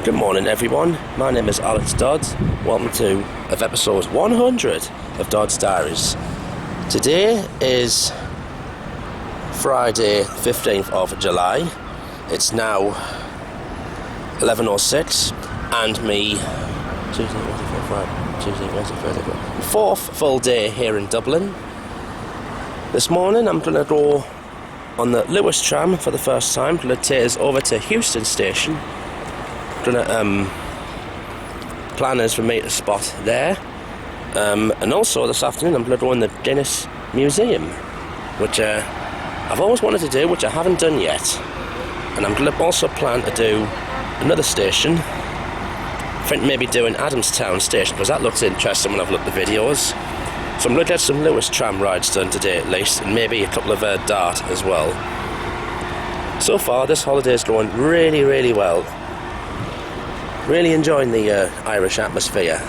Good morning everyone, my name is Dodds. Welcome to episode 100 of Dodds Diaries. Today is Friday 15th of July. It's now 11:06 and me fourth full day here in Dublin. This morning I'm going to go on the Luas tram for the first time. Going to take us over to Heuston station. Plan is for me to spot there, and also this afternoon I'm going to go in the Guinness Museum, which I've always wanted to do, which I haven't done yet. And I'm going to also plan to do another station. I think maybe doing Adamstown station, because that looks interesting when I've looked at the videos. So I'm going to get some Luas tram rides done today at least, and maybe a couple of Dart as well. So far this holiday is going really, really well. Really enjoying the Irish atmosphere.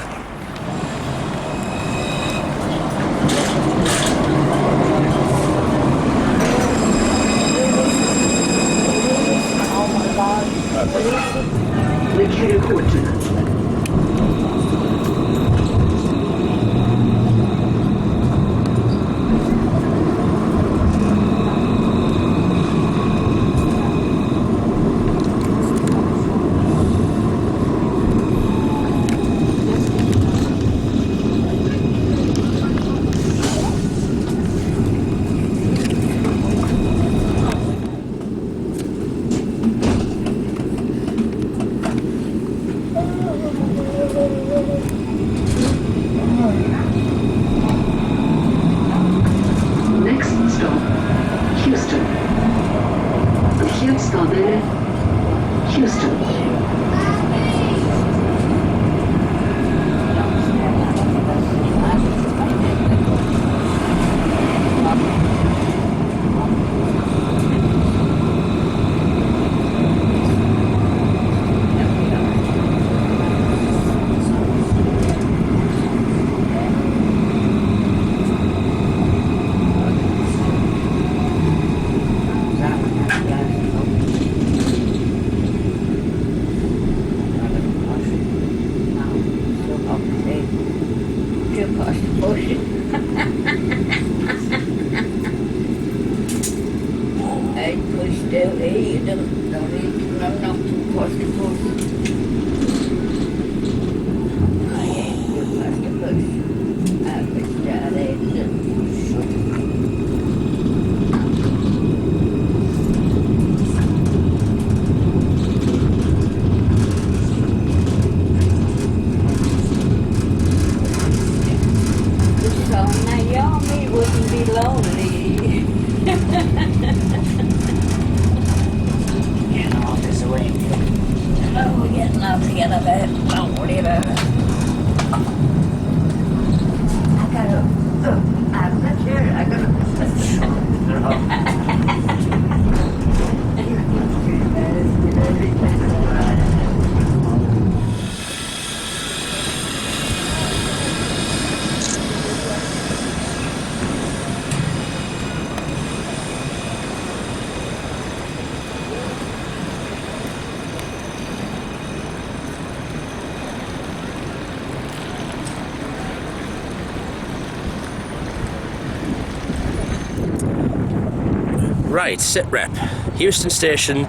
Right, sit rep. Heuston station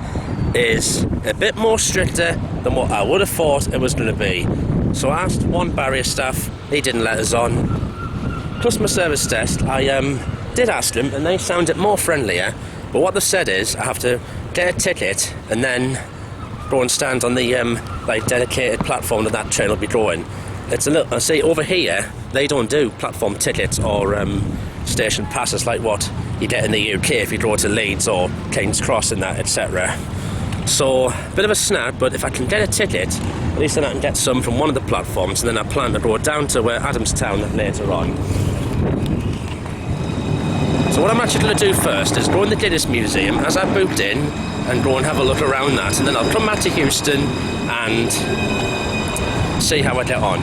is a bit more stricter than what I would have thought it was going to be. So I asked one barrier staff, he didn't let us on. Customer service desk, I did ask them and they sounded more friendlier, but what they said is I have to get a ticket and then go and stand on the dedicated platform that train will be going. It's a little, I see over here they don't do platform tickets or station passes like what you get in the UK if you go to Leeds or King's Cross and that, etc. So, a bit of a snag, but if I can get a ticket, at least then I can get some from one of the platforms, and then I plan to go down to Adamstown later on. So what I'm actually going to do first is go in the Guinness Museum as I booked in and go and have a look around that, and then I'll come back to Heuston and see how I get on.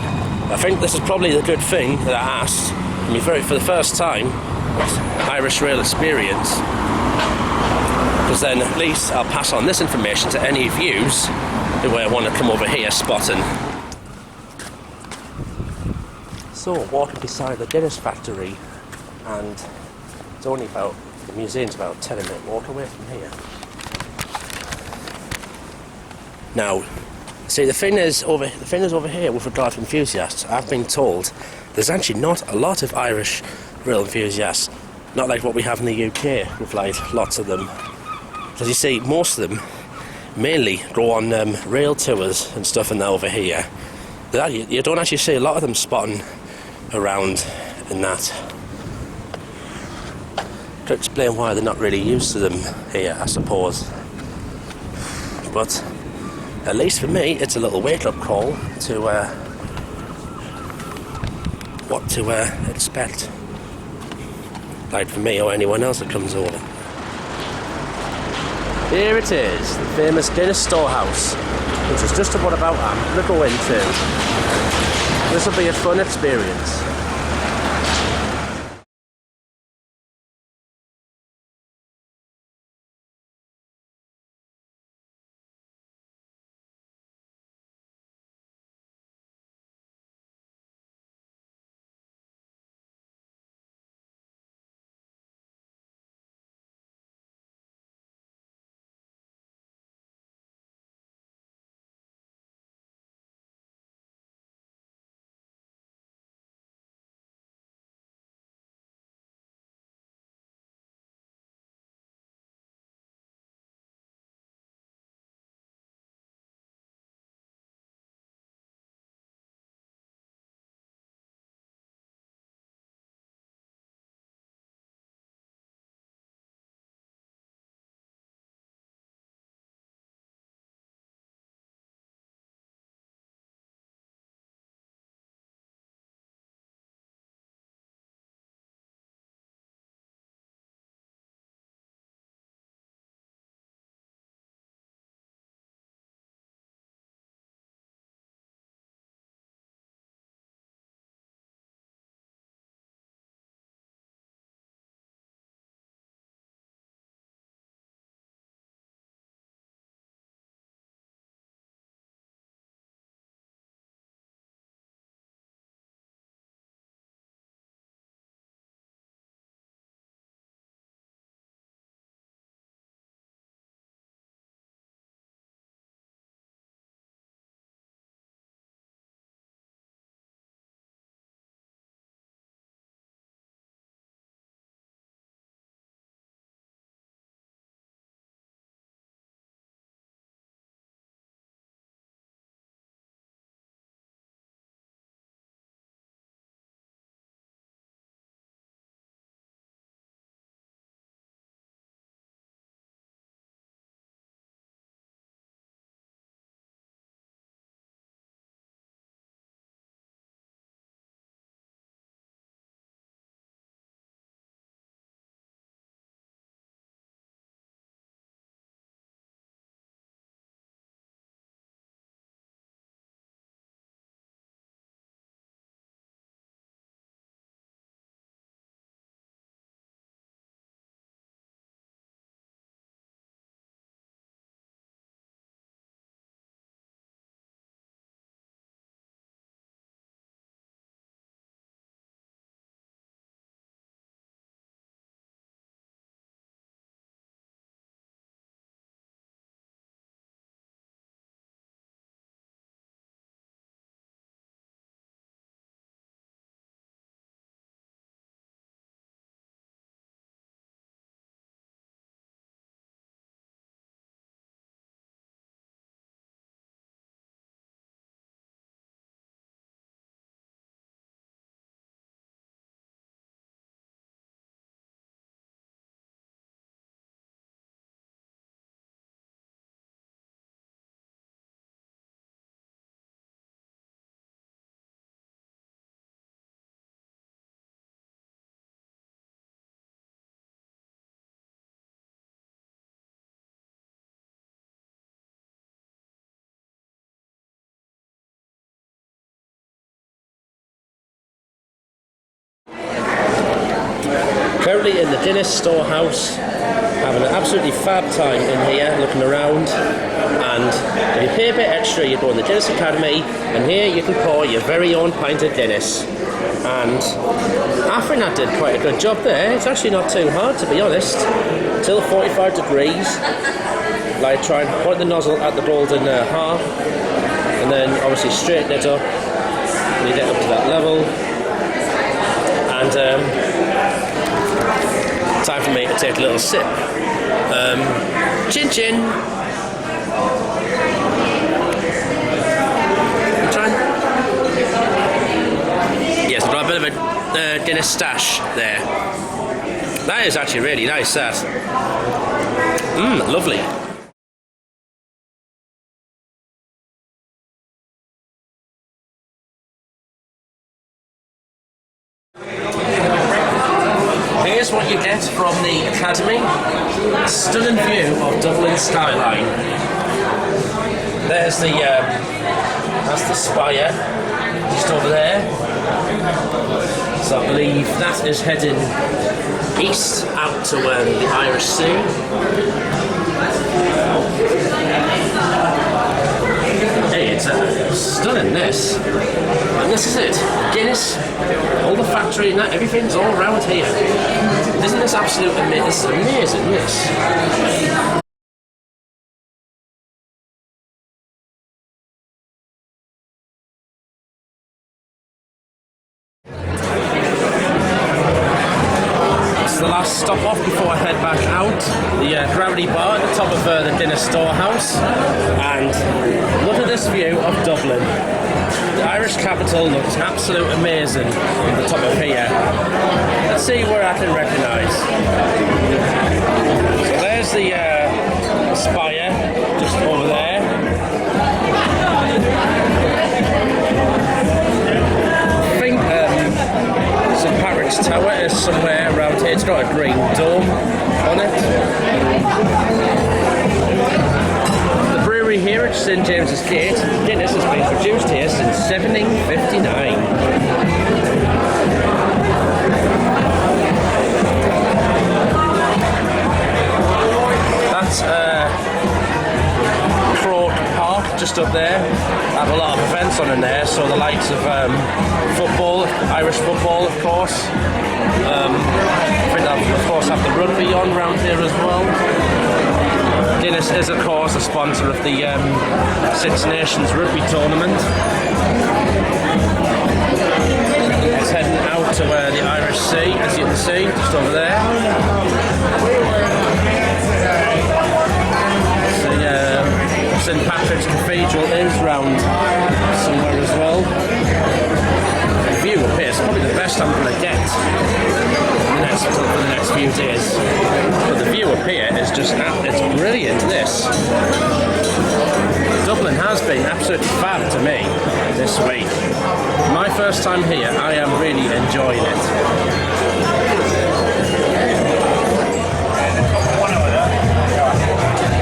I think this is probably the good thing that I asked for the first time Irish rail experience, because then at least I'll pass on this information to any views who want to come over here spotting. So, walking beside the Guinness factory, and it's only about, the museum's about a 10-minute walk away from here. Now, see, the thing is over here with regard to enthusiasts, I've been told there's actually not a lot of Irish rail enthusiasts, not like what we have in the UK with like lots of them. As you see, most of them mainly go on rail tours and stuff and that over here. You don't actually see a lot of them spotting around in that. To explain why they're not really used to them here, I suppose. But at least for me, it's a little wake-up call to what to expect. Like for me or anyone else that comes over. Here it is, the famous Guinness Storehouse, which is just about I'm going to go into. This will be a fun experience. Currently in the Guinness Storehouse, having an absolutely fab time in here, looking around. And if you pay a bit extra, you go in the Guinness Academy, and here you can pour your very own pint of Guinness. And I think I did quite a good job there. It's actually not too hard, to be honest. Till 45 degrees. Like, try and point the nozzle at the golden half, and then obviously straighten it up when you get up to that level. And time for me to take a little sip. Chin chin. You trying? Yes, I've got a bit of a Guinness stash there. That is actually really nice, that. Lovely. Here's what you get from the Academy. A stunning view of Dublin skyline. There's the that's the spire just over there. So I believe that is heading east out to the Irish Sea. Hey, it's stunning, this. And this is it. Guinness, all the factory and that, everything's all around here. Isn't this absolutely amazing? This is amazing, this. It's the last stop off before I head back out. The gravity bar at the top of the Guinness Storehouse. And look at this view of Dublin. The Irish capital looks absolutely amazing at the top of here. Let's see where I can recognise. So there's the spire just over there. I think St Patrick's Tower is somewhere around here. It's got a green dome on it. Here at St James's Gate, Guinness has been produced here since 1759. That's Croke Park just up there. I have a lot of events on in there, so the likes of football, Irish football of course. I think I've of course have the rugby on around here as well. Guinness is, of course, a sponsor of the Six Nations rugby tournament. It's heading out to the Irish Sea, as you can see, just over there. The St Patrick's Cathedral is round somewhere as well. The view up here is probably the best I'm going to get for the next few days. But the view up here is just, it's brilliant, this. Dublin has been absolutely fab to me this week. My first time here, I am really enjoying it.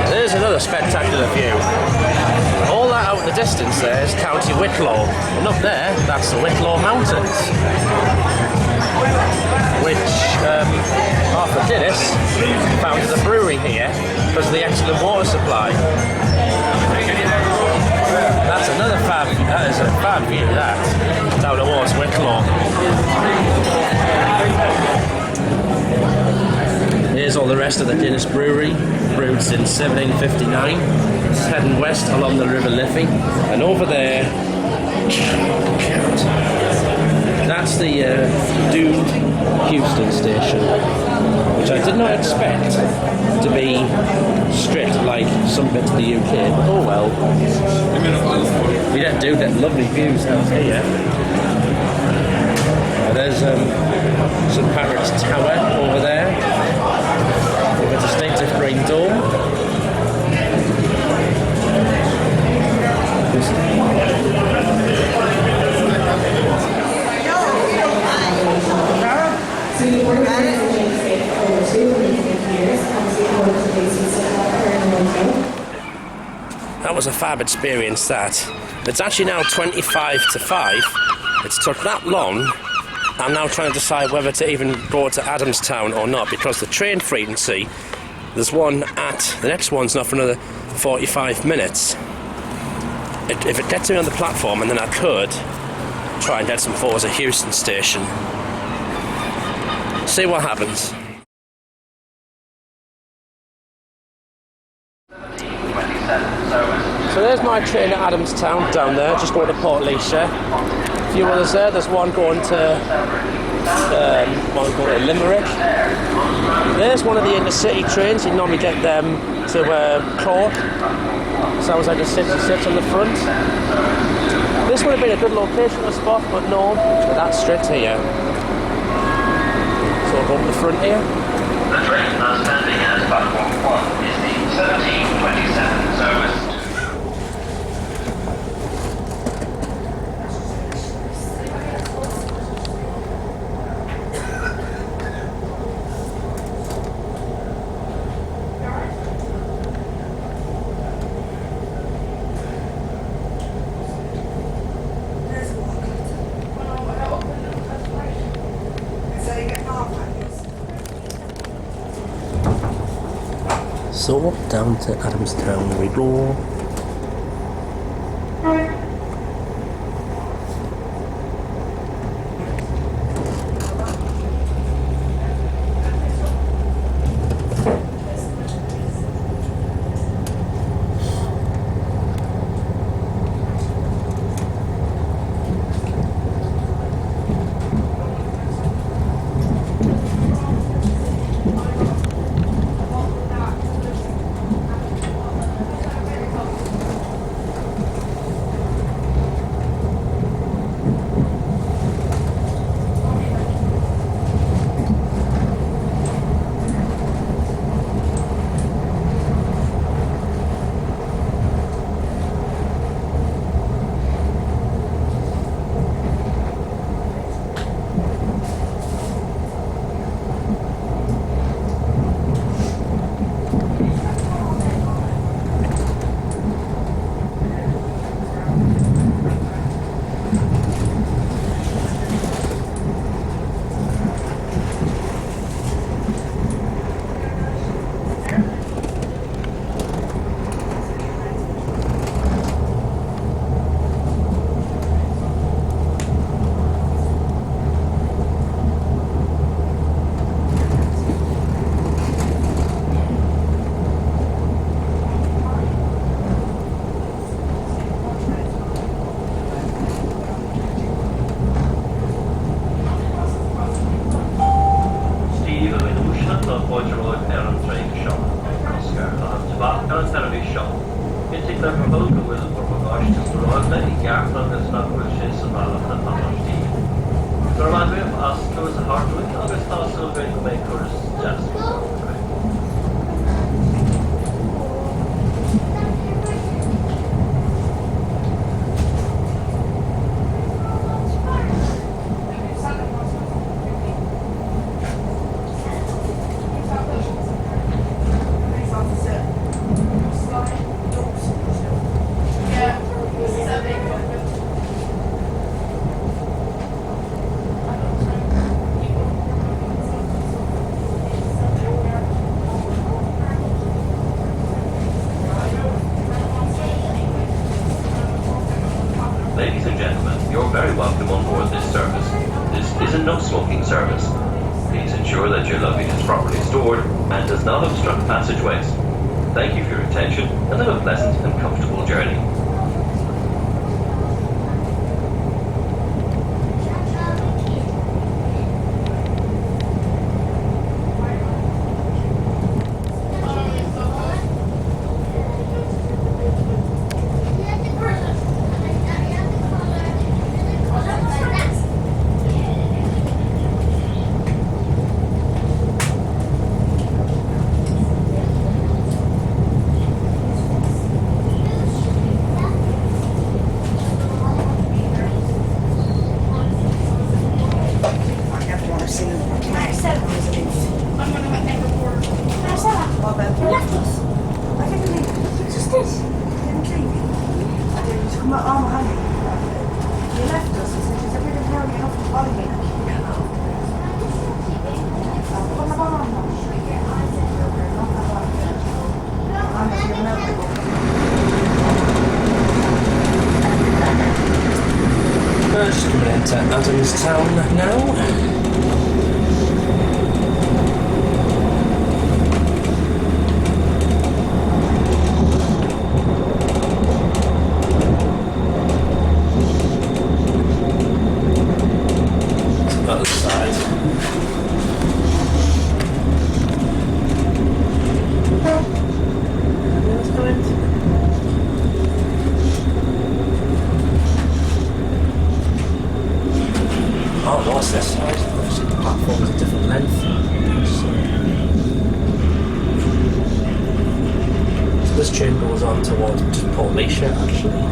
There's another spectacular view. All that out in the distance there is County Wicklow, and up there, that's the Wicklow Mountains, which Arthur Guinness founded a brewery here because of the excellent water supply. That's another fab, that is a fab view, that, down towards Wicklow. Here's all the rest of the Guinness brewery, brewed since 1759. It's heading west along the River Liffey, and over there, that's the Dublin Heuston station, which I did not expect to be strict like some bits of the UK, but oh well. We do get lovely views out here. There's St Patrick's Tower over there, with a distinctive green dome. That was a fab experience, that. It's actually now 25 to 5. It's took that long. I'm now trying to decide whether to even go to Adamstown or not, because the train frequency There's one at, the next one's not for another 45 minutes. If it gets me on the platform, and then I could try and get some photos at Heuston Station. See what happens. So there's my train at Adamstown down there, just going to Port Leisha. A few others there. There's one going to Limerick. There's one of the intercity trains. You normally get them to Cork. Sounds like a 66 on the front. This would have been a good location to spot, but no, that's straight here. So we'll go up the front here. The train now standing at platform 1 is the 1727 service. So down to Adamstown we go. Service. Please ensure that your luggage is properly stored and does not obstruct passageways. Thank you for your attention and have a pleasant and comfortable journey. Adamstown now. Other side. Oh, what's this side? Obviously the platform is a different length. So this train goes on towards Port Leisure actually.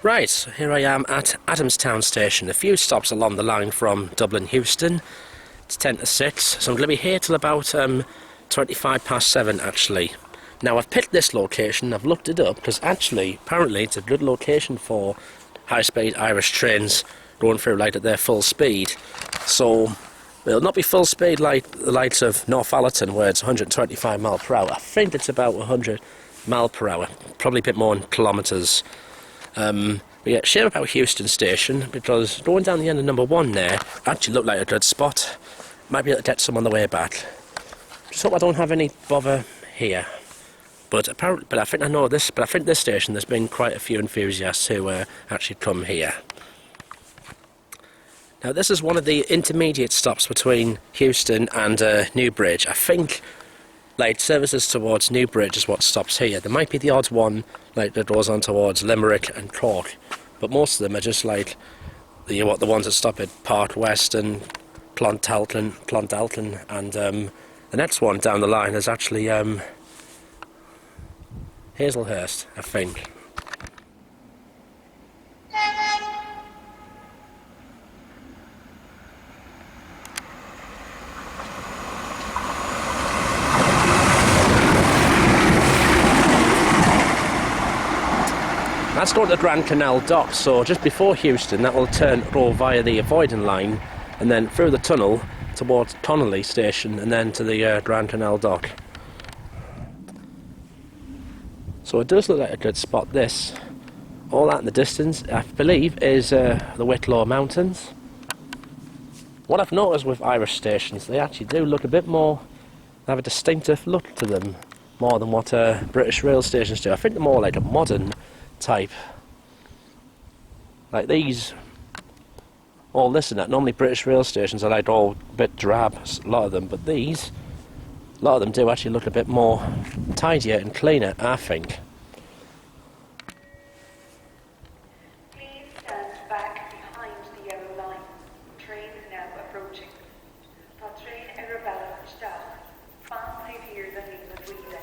Right, so here I am at Adamstown station, a few stops along the line from Dublin Heuston. It's 10 to 6, so I'm going to be here till about 25 past 7 actually. Now I've picked this location, I've looked it up, because actually, apparently it's a good location for high-speed Irish trains going through like at their full speed. So it'll not be full speed like the likes of Northallerton where it's 125 mile per hour. I think it's about 100 mile per hour, probably a bit more in kilometres. But yeah, shame about Heuston station, because going down the end of number 1 there actually looked like a good spot. Might be able to get some on the way back. Just hope I don't have any bother here. But apparently, I think I know this. But I think this station, there's been quite a few enthusiasts who actually come here. Now this is one of the intermediate stops between Heuston and Newbridge. I think like services towards Newbridge is what stops here. There might be the odd one like that goes on towards Limerick and Cork, but most of them are just like the ones that stop at Park West and Clondalton, and the next one down the line is actually Hazelhurst, I think. That's going to the Grand Canal dock, so just before Heuston that will go via the avoiding line and then through the tunnel towards Connolly station and then to the Grand Canal dock. So it does look like a good spot this. All that in the distance I believe is the Wicklow Mountains. What I've noticed with Irish stations, they actually do look a bit more, they have a distinctive look to them more than what British rail stations do. I think they're more like a modern type. Like these, all this and that. Normally British rail stations are like all a bit drab, a lot of them, but these, a lot of them do actually look a bit more tidier and cleaner, I think. Please stand back behind the yellow line. Train is now approaching. Tá train Arabella isteach. Fan here the name of River.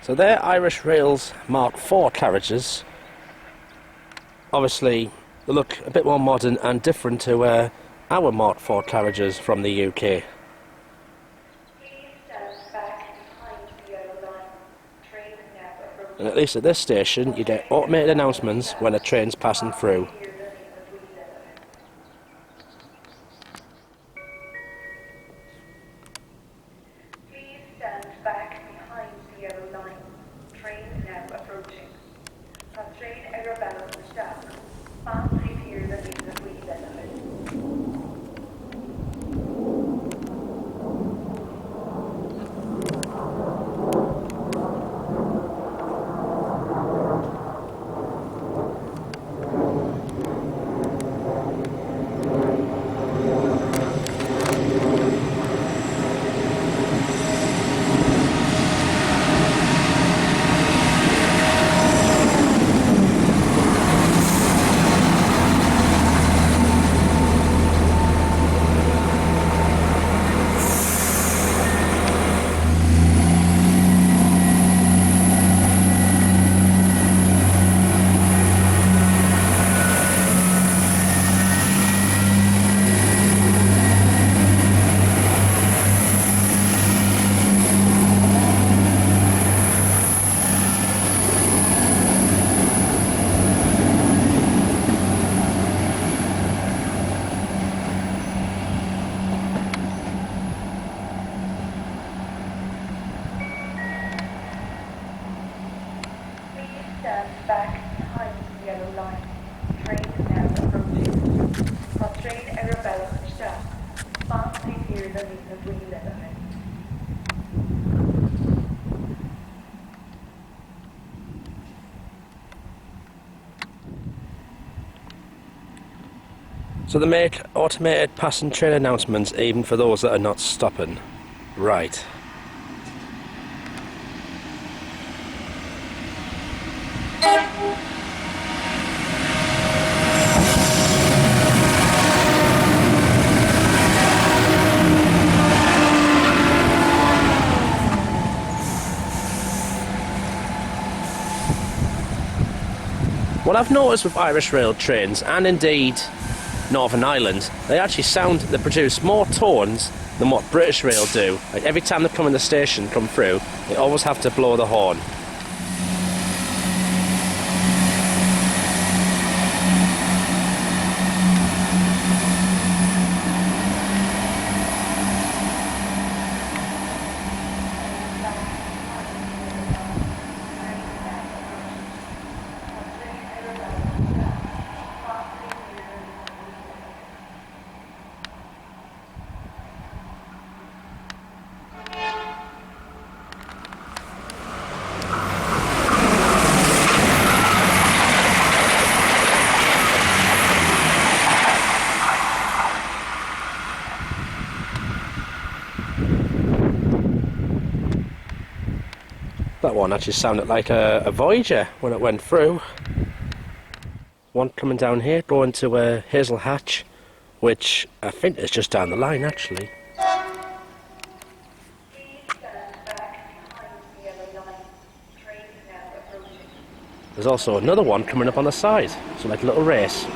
So they're Irish Rail's Mark IV carriages. Obviously, they look a bit more modern and different to our Mark IV carriages from the UK. Please stand back behind the yellow line. Train is now approaching. And at least at this station, you get automated announcements when a train's passing through. back behind the yellow line. Train is now approaching. Tá train Arabella staff. Fast here the lead of Wheel ahead. So they make automated passing train announcements even for those that are not stopping. Right. What I've noticed with Irish Rail trains, and indeed Northern Ireland, they produce more tones than what British Rail do. Like every time they come in the station, come through, they always have to blow the horn. That one actually sounded like a Voyager when it went through. One coming down here, going to Hazel Hatch, which I think is just down the line actually. Please stand back behind the yellow line. Train is now approaching. There's also another one coming up on the side, so like a little race.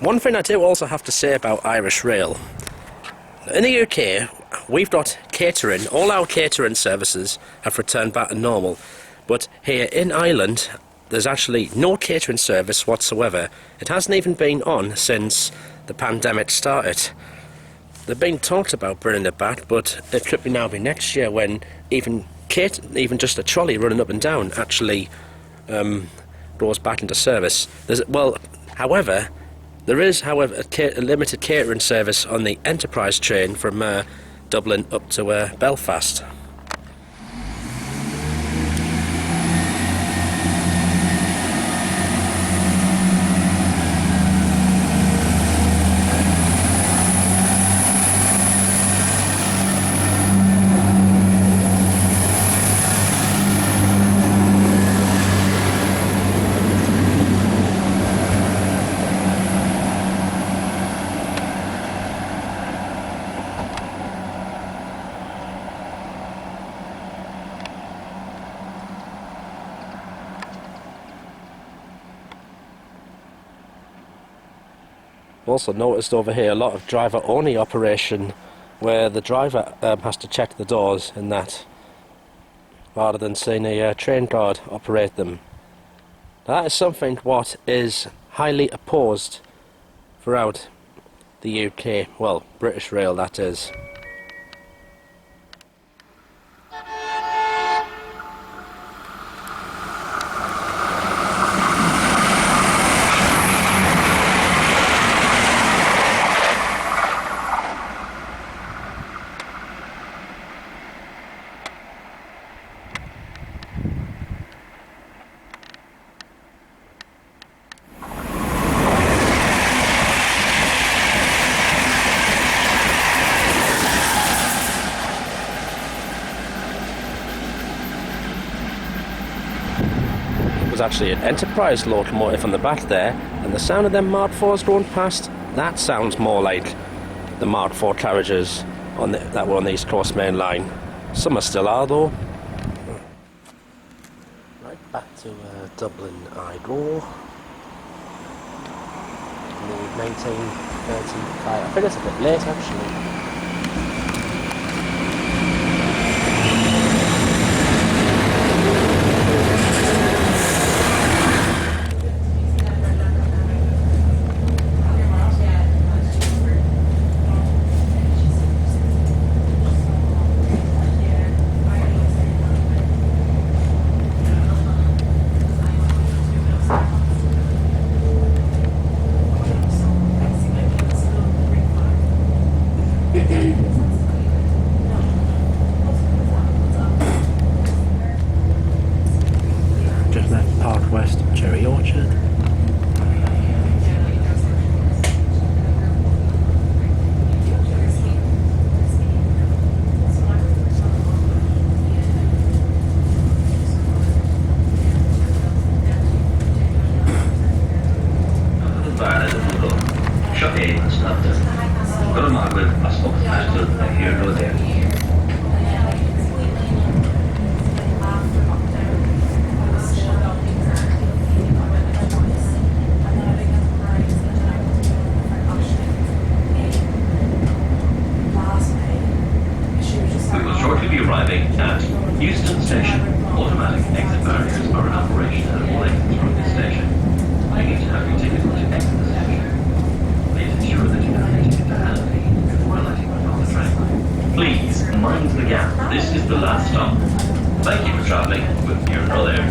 One thing I do also have to say about Irish Rail, in the UK we've got catering, all our catering services have returned back to normal, but here in Ireland there's actually no catering service whatsoever. It hasn't even been on since the pandemic started. They've been talked about bringing it back, but it could be now be next year when even just a trolley running up and down actually goes back into service. However, there is a limited catering service on the Enterprise train from Dublin up to Belfast. Also noticed over here a lot of driver-only operation where the driver has to check the doors and that, rather than seeing a train guard operate them. That is something what is highly opposed throughout the UK, well, British Rail that is. there's actually an Enterprise locomotive on the back there, and the sound of them Mark 4s going past, that sounds more like the Mark 4 carriages that were on the East Coast Main Line. Some are still are though. Right, back to Dublin I go. 1935. I think it's a bit late actually. Heuston Station. Automatic exit barriers are in operation at all exits from this station. You need to have your ticket to exit the station. Please ensure that you have your ticket to hand before letting off the train. Please mind the gap. This is the last stop. Thank you for travelling with Euro Air.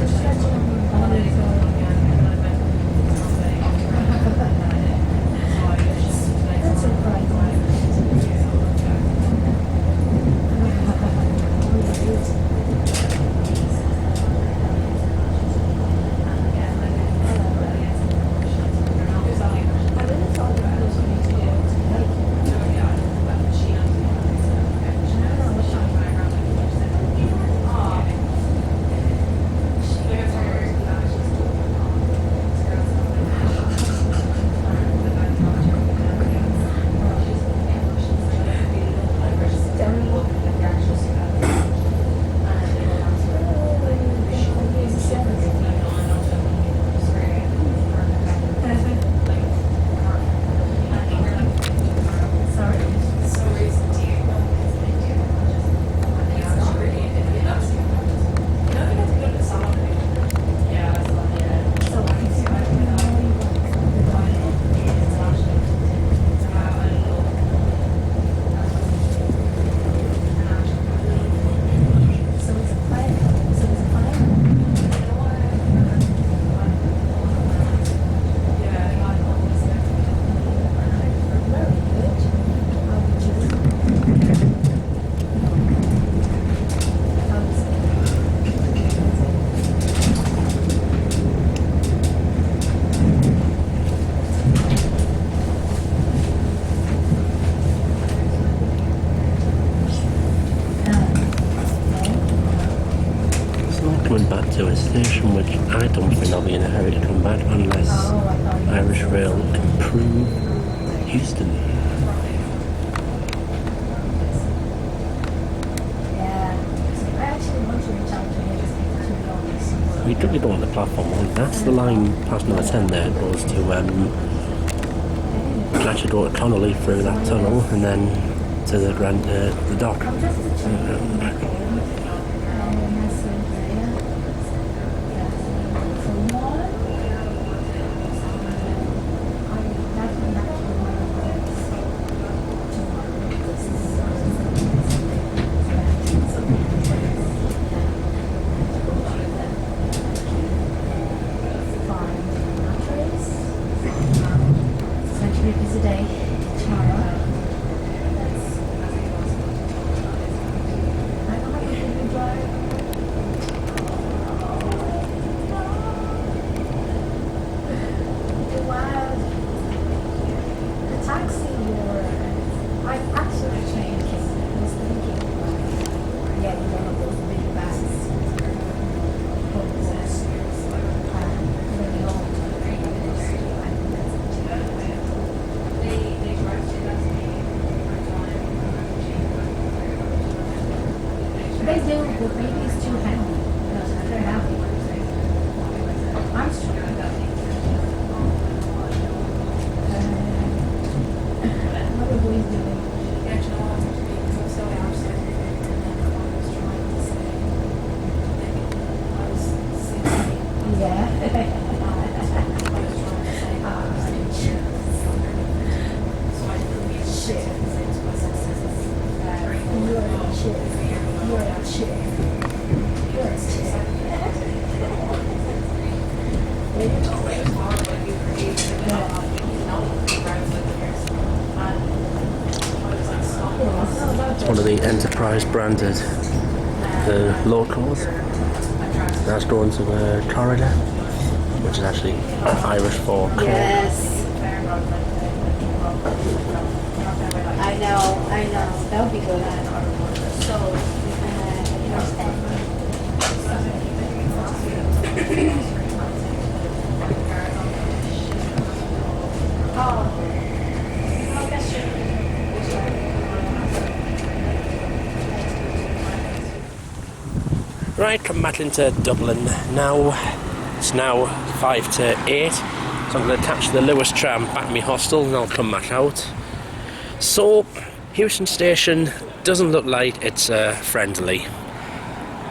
To a station which I don't think I'll be in a hurry to come back unless Irish Rail improve Heuston. We took it on the platform one. That's the line past number 10 there. It goes to you can actually go to Connolly through that tunnel and then to the dock. Enterprise branded locals. That's going to the corridor, which is actually Irish for corn. Yes. I know. That would be good. So, Right, come back into Dublin now. It's now 5 to 8, so I'm going to catch the Luas tram back to my hostel and I'll come back out. So, Heuston Station doesn't look like it's friendly,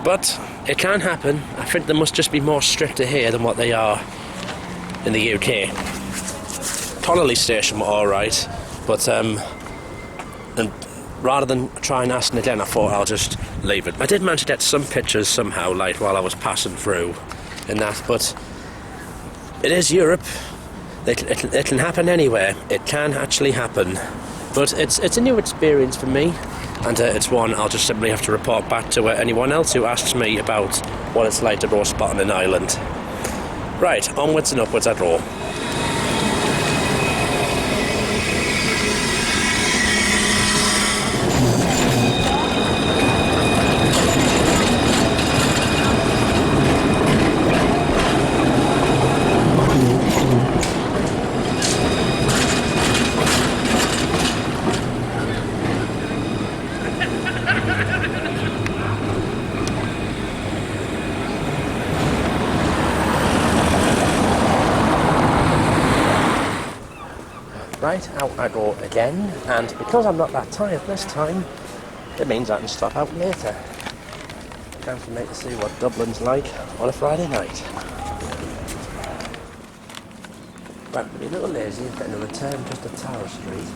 but it can happen. I think they must just be more stricter here than what they are in the UK. Connolly Station were alright, but and rather than try and ask again, I thought I'll just leave it. I did manage to get some pictures somehow, like while I was passing through and that, but it is Europe. It can happen anywhere. It can actually happen. But it's a new experience for me, and it's one I'll just simply have to report back to anyone else who asks me about what it's like to go spotting an island. Right, onwards and upwards I go. Right, out I go again, and because I'm not that tired this time, it means I can stop out later. Time for me to see what Dublin's like on a Friday night. Right, I'm a little lazy and getting a return just to Tower Street,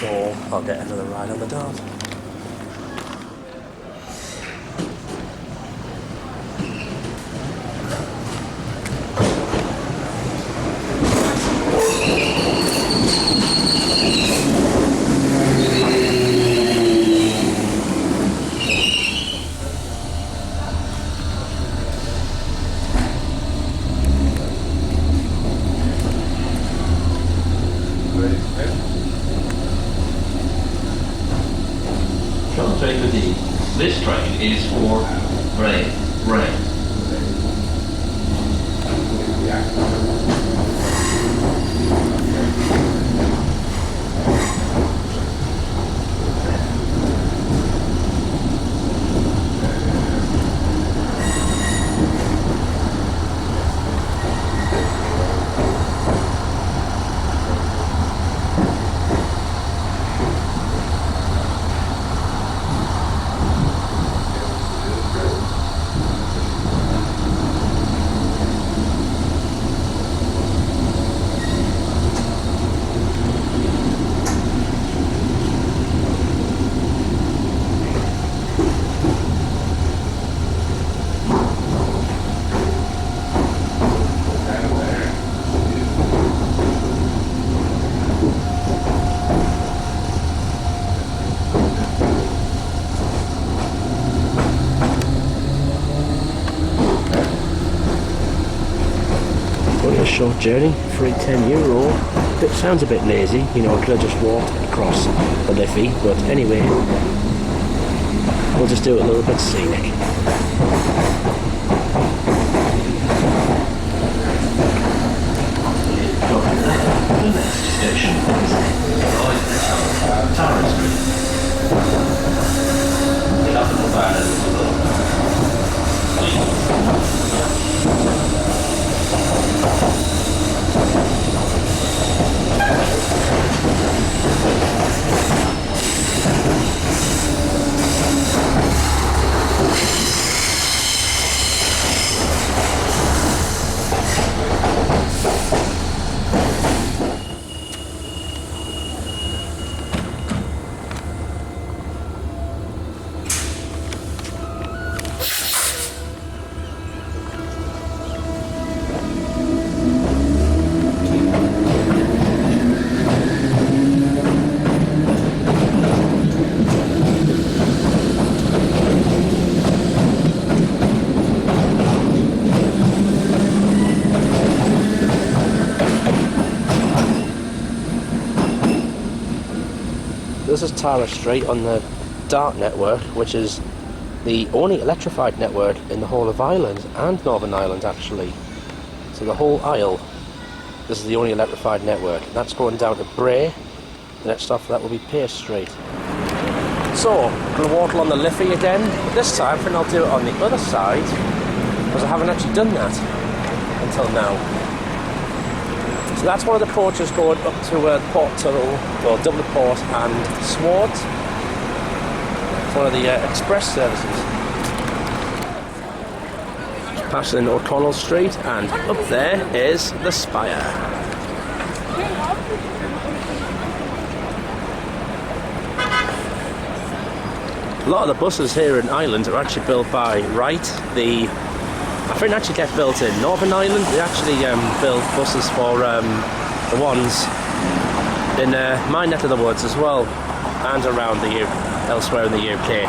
so I'll get another ride on the Dodds. Train with you. This train is for Bray. Short journey, free €10. It sounds a bit lazy, you know, I could have just walked across the Liffey, but anyway, we'll just do it a little bit scenic. The next station is Tower Street. Get up in the back. this is Tara Street on the Dart network, which is the only electrified network in the whole of Ireland, and Northern Ireland actually. So the whole Isle, this is the only electrified network. And that's going down to Bray. The next stop for that will be Pierce Street. So, I'm going to walk along the Liffey again, but this time I think I'll do it on the other side, because I haven't actually done that until now. So that's one of the porches going up to Port Tunnel, or Dublin Port and Sward. It's one of the express services. Passing into Connolly Street, and up there is the Spire. A lot of the buses here in Ireland are actually built by Wright. I think they actually get built in Northern Ireland. They actually build buses for the ones in my neck of the woods as well, and around elsewhere in the UK.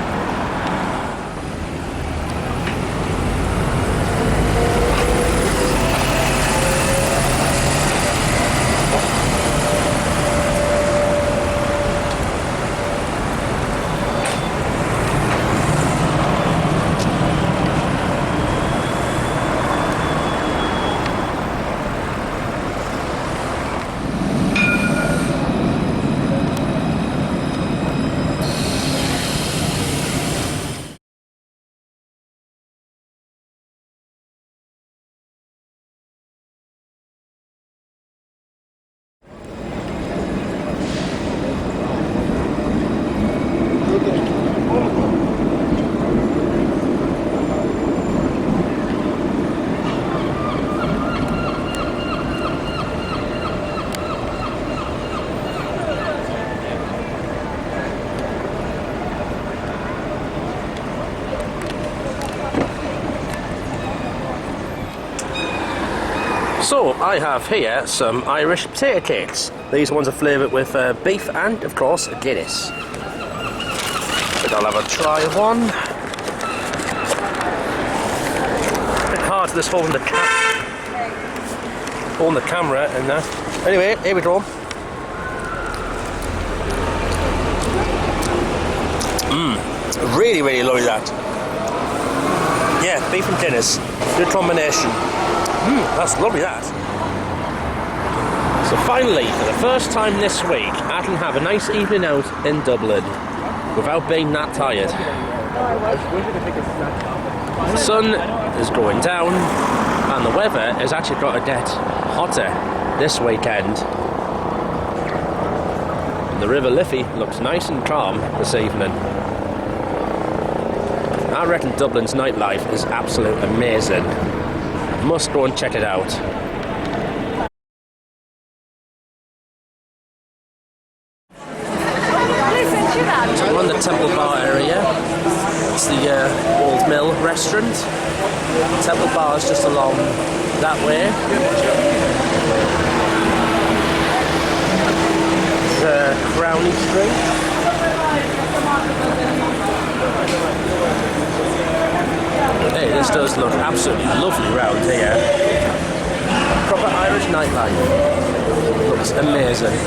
So I have here some Irish potato cakes. These ones are flavoured with beef and, of course, Guinness. But I'll have a try of one. A bit hard to this holding the camera and that. Anyway, here we go. Really, really lovely that. Yeah, beef and Guinness. Good combination. That's lovely that. So finally, for the first time this week, I can have a nice evening out in Dublin without being that tired. The sun is going down and the weather has actually got to get hotter this weekend. The River Liffey looks nice and calm this evening. I reckon Dublin's nightlife is absolutely amazing. Must go and check it out. We're on the Temple Bar area. It's the Old Mill restaurant. Temple Bar is just along that way. Crowley Street. Hey, this does look absolutely lovely round here. Proper Irish nightlife. Looks amazing.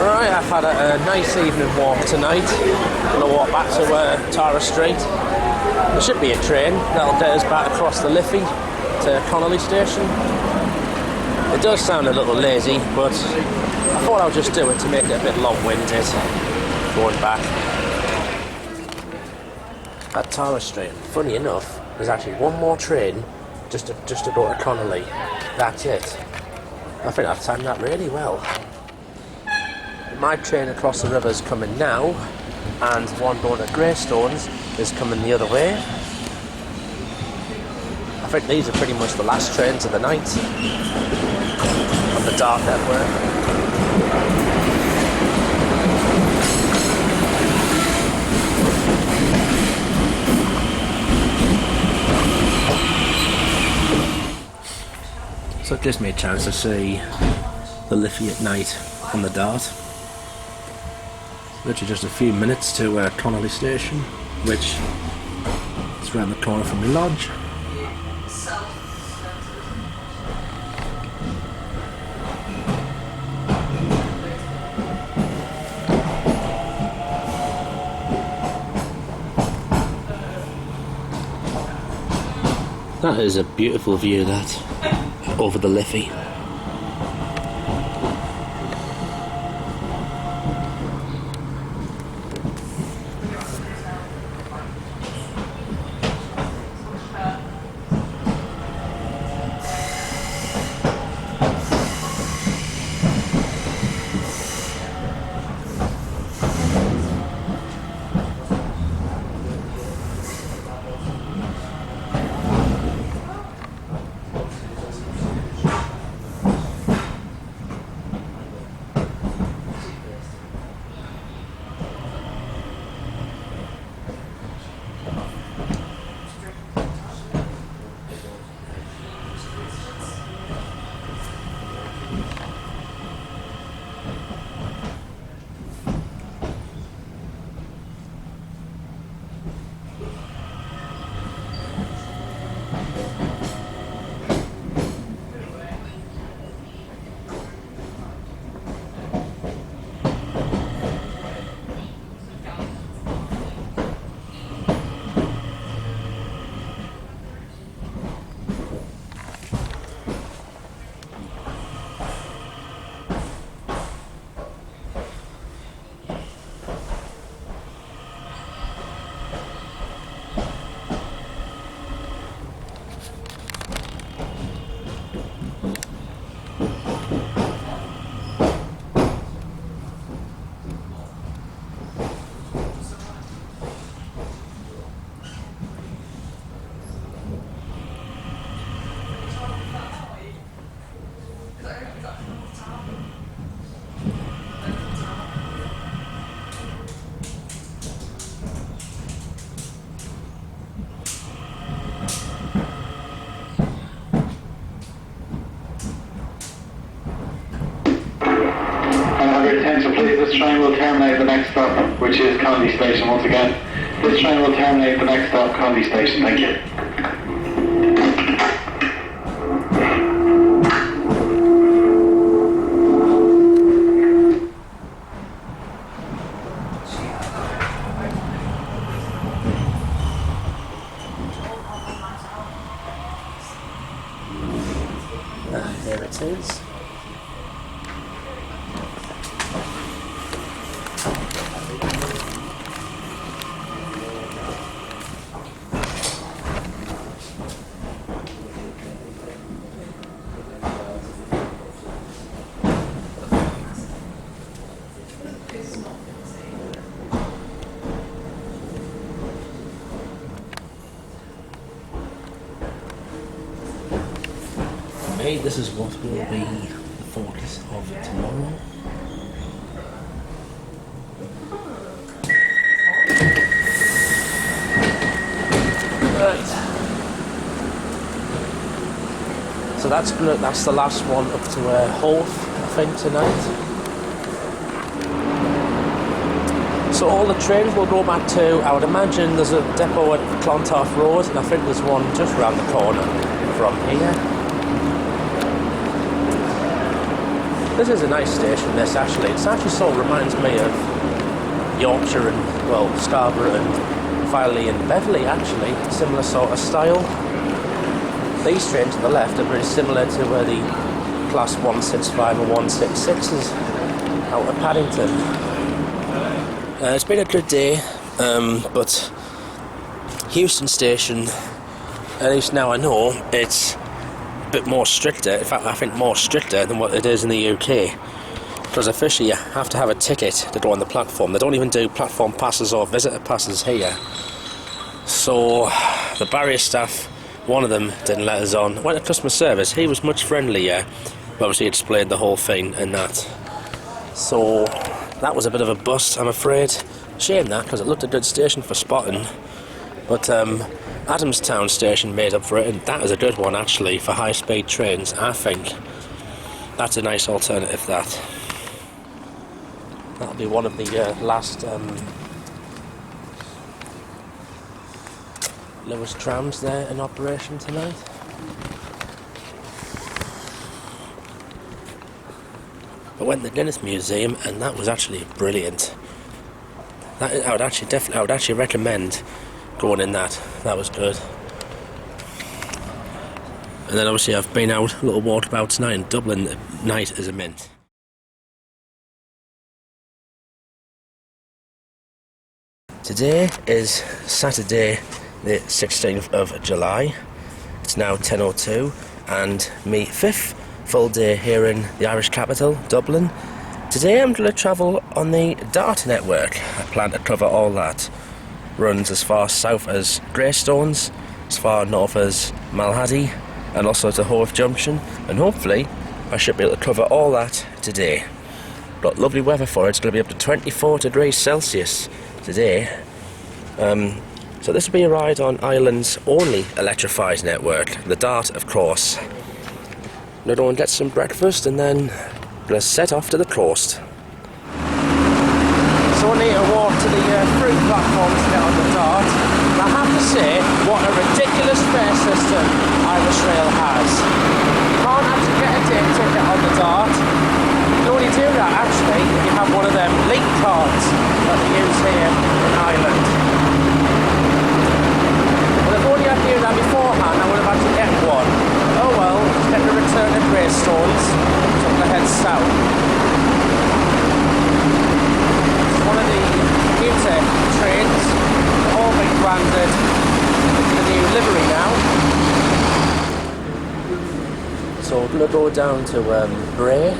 Right, I've had a nice evening walk tonight. I'm going to walk back to Tara Street. There should be a train that'll get us back across the Liffey to Connolly station. It does sound a little lazy, but I thought I would just do it to make it a bit long-winded going back. At Tara Street, funny enough, there's actually one more train just to go to Connolly. That's it. I think I've timed that really well. My train across the river is coming now, and one going to Greystones is coming the other way. I think these are pretty much the last trains of the night on the Dart network. So it gives me a chance to see the Liffey at night on the Dart. Literally just a few minutes to Connolly station, which is round the corner from my lodge. That is a beautiful view, that, over the Liffey. Attention please, this train will terminate the next stop, which is Connolly Station once again. This train will terminate the next stop, Connolly Station, thank you. There it is. This is what will be the focus of tomorrow. Right. So that's the last one up to Howth, I think, tonight. So all the trains will go back to, I would imagine there's a depot at Clontarf Road, and I think there's one just round the corner from here. This is a nice station, this actually. It actually sort of reminds me of Yorkshire and, well, Scarborough and Filey and Beverley actually. Similar sort of style. These trains to the left are very similar to where the Class 165 and 166s out of Paddington. It's been a good day, but Heuston Station, at least now I know, it's a bit more stricter. In fact, I think more stricter than what it is in the UK. Because officially you have to have a ticket to go on the platform. They don't even do platform passes or visitor passes here. So the barrier staff, one of them didn't let us on. Went to customer service, he was much friendlier. Obviously explained the whole thing and that. So that was a bit of a bust, I'm afraid. Shame that, because it looked a good station for spotting. But Adamstown station made up for it, and that is a good one actually for high-speed trains. I think that's a nice alternative. That'll be one of the last Luas trams there in operation tonight. I went to the Guinness Museum, and that was actually brilliant. I would actually recommend going in that. That was good. And then obviously I've been out a little walkabout tonight in Dublin. Night is a mint. Today is Saturday the 16th of July. It's now 10:02 and me 5th full day here in the Irish capital, Dublin. Today I'm going to travel on the Dart network. I plan to cover all that. Runs as far south as Greystones, as far north as Malahide, and also to Hove Junction, and hopefully I should be able to cover all that today. Got lovely weather for it. It's going to be up to 24 degrees Celsius today. So this will be a ride on Ireland's only electrified network, the Dart of course. I'm going to go and get some breakfast and then I'm going to set off to the coast. So I need to walk to the fruit platform to get on the Dart. And I have to say, what a ridiculous fare system Irish Rail has. You can't actually get a day ticket on the Dart. You can only do that actually if you have one of them link cards that they use here in Ireland. Well, if only I knew that beforehand, I would have had to get one. Oh well, just get the return at Greystones, so I'm going to head south. One of the commuter trains, all been branded with the new livery now. So we're going to go down to Bray,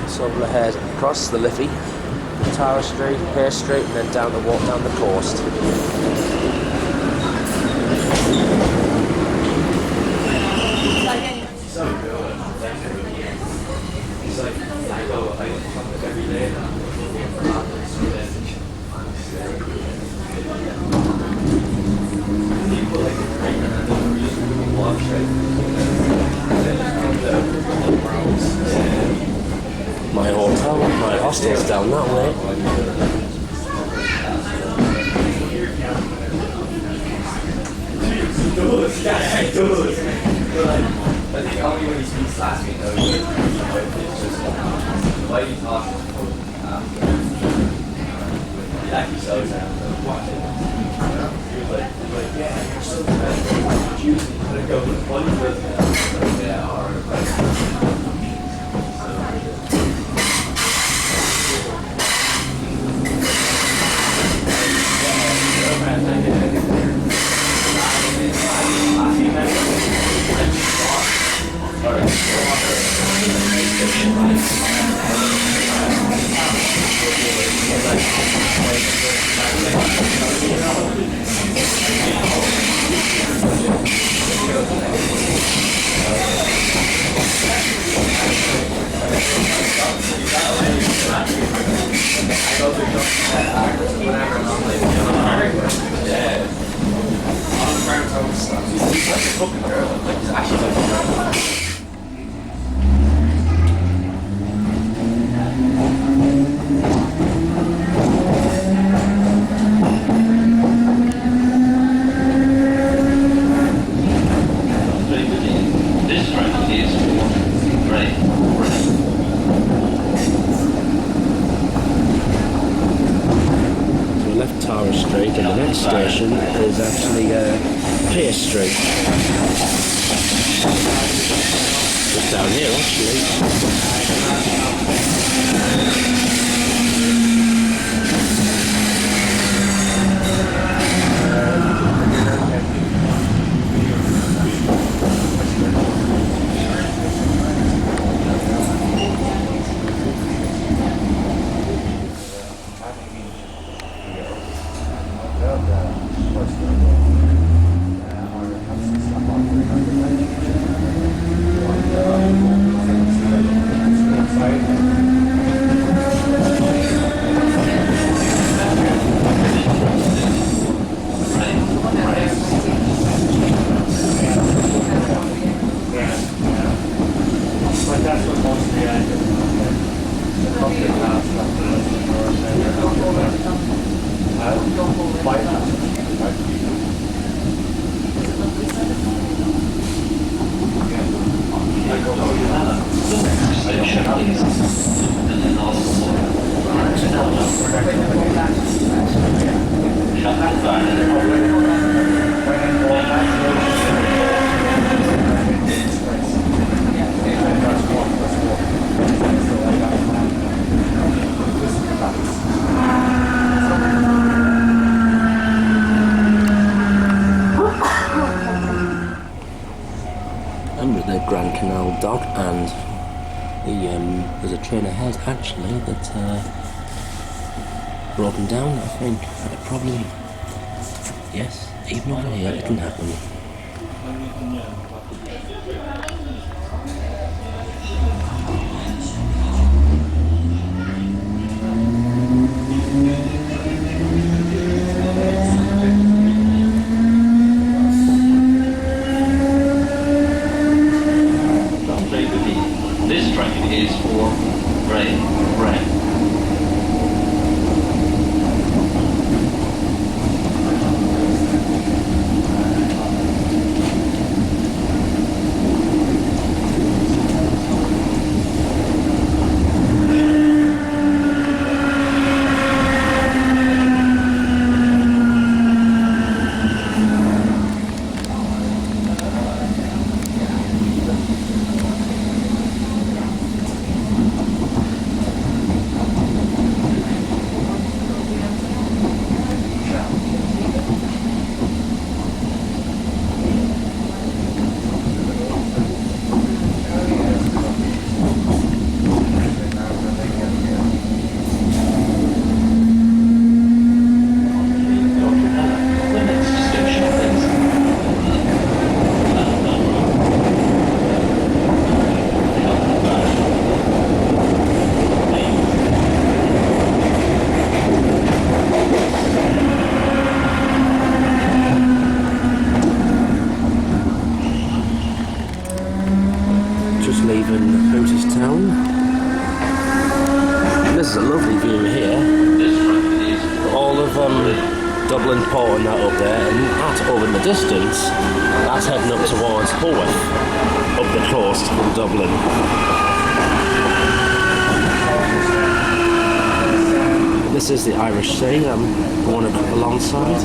so we'll head across the Liffey, Tara Street, Hay Street, and then down to walk down the coast. My hotel, my hostel's down that way. I think only when he speaks last week, though, it's just why you talk. He actually shows that. Watch it. But yeah, you're so bad. But it goes with one of yeah, or This train is for Bray. think, and the next station is actually Pier Street. Just down here, actually. Dock, and there's a train ahead actually that's broken down. I think probably, yes, even over here it can happen. This train is for Bray. Adamstown. This is a lovely view here. All of Dublin Port and that up there, and that over in the distance, that's heading up towards Haworth, up the coast from Dublin. This is the Irish Sea I'm going alongside.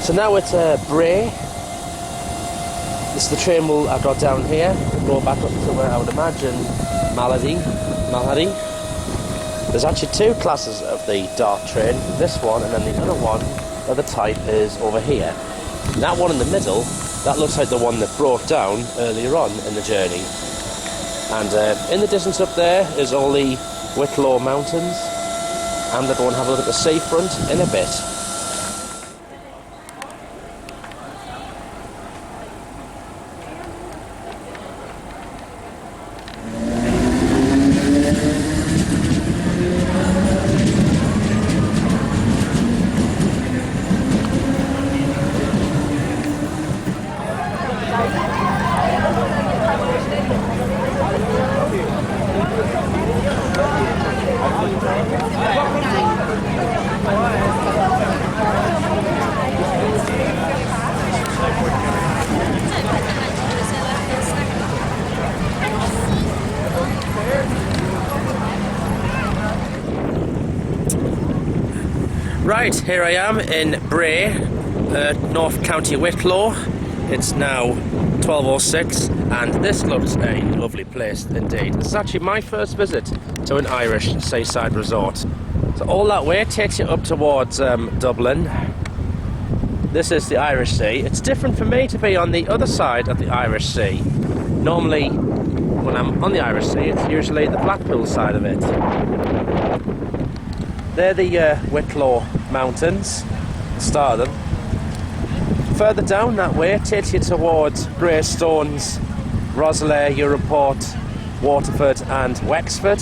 So now it's Bray. This is the train I got down here. We'll go back up to where I would imagine Malahide. There's actually two classes of the Dart train. This one and then the other one, the other type, is over here. That one in the middle, that looks like the one that broke down earlier on in the journey. And in the distance up there is all the Wicklow Mountains. I'm going to go and have a look at the seafront in a bit. Right, here I am in Bray, North County Wicklow. It's now 12:06 and this looks a lovely place indeed. This is actually my first visit to an Irish seaside resort. So all that way takes you up towards Dublin. This is the Irish Sea. It's different for me to be on the other side of the Irish Sea. Normally, when I'm on the Irish Sea, it's usually the Blackpool side of it. They're the Wicklow Mountains, the start of them. Further down that way takes you towards Greystones, Rosselair, Europort, Waterford and Wexford.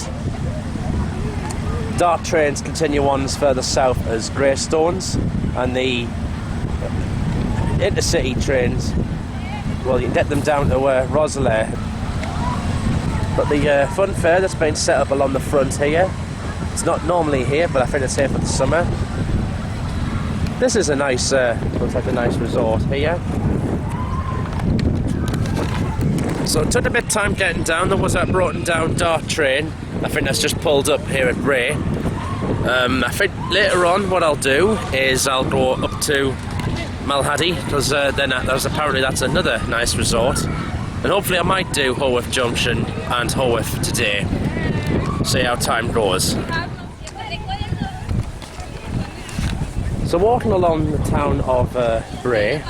Dart trains continue on as further south as Greystones, and the intercity trains, well, you can get them down to Rosselair. But the fun fair that's been set up along the front here, it's not normally here, but I think it's here for the summer. This is a nice, looks like a nice resort here. So it took a bit of time getting down. There was that broken down Dart train. I think that's just pulled up here at Bray. I think later on what I'll do is I'll go up to Malahide, because then apparently that's another nice resort. And hopefully I might do Haworth Junction and Haworth today. See how time goes. So walking along the town of Bray,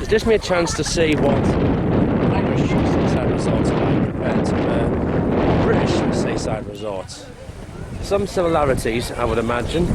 it gives me a chance to see what Irish seaside resorts are like compared to British seaside resorts. Some similarities, I would imagine.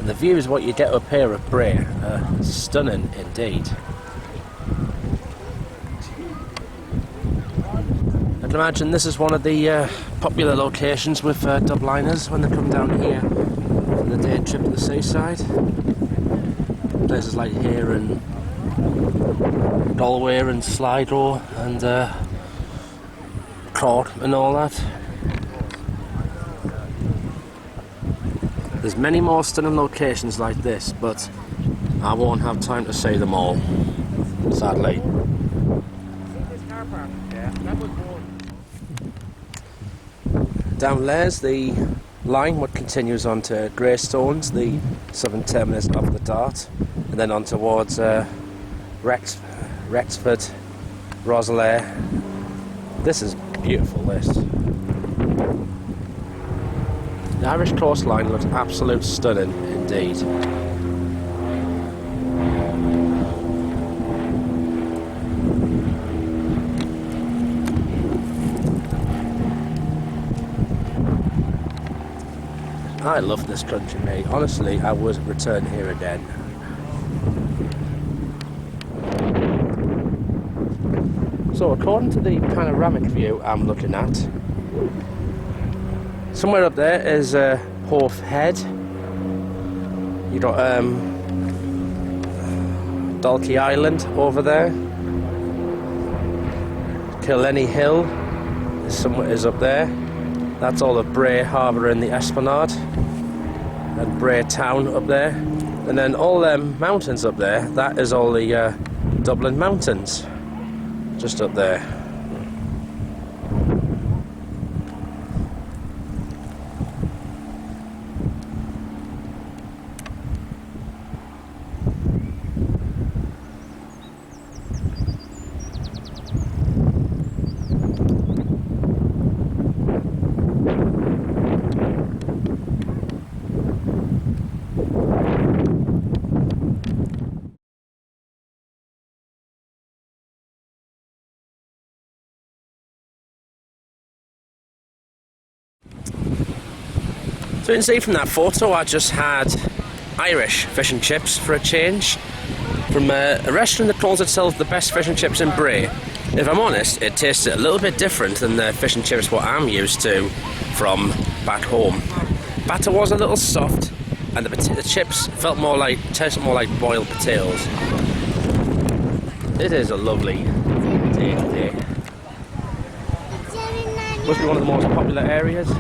The views what you get up here at Bray are stunning indeed. I'd imagine this is one of the popular locations with Dubliners when they come down here on the day trip to the seaside. Places like here and Galway and Sligo and Cork and all that. There's many more stunning locations like this, but I won't have time to see them all, sadly. Down there's the line what continues on to Greystones, the southern terminus of the Dart, and then on towards Rexford, Rosslare. This is beautiful, this. The Irish coastline looks absolutely stunning indeed. I love this country, mate. Honestly, I would return here again. So, according to the panoramic view I'm looking at, somewhere up there is Hove Head. You got Dalkey Island over there. Killenny Hill is up there. That's all of Bray Harbour and the Esplanade, and Bray Town up there, and then all them mountains up there, that is all the Dublin Mountains, just up there. So you can see from that photo I just had Irish fish and chips for a change from a restaurant that calls itself the best fish and chips in Bray. If I'm honest, it tasted a little bit different than the fish and chips what I'm used to from back home. Batter was a little soft and the chips tasted more like boiled potatoes. It is a lovely day today. Must be one of the most popular areas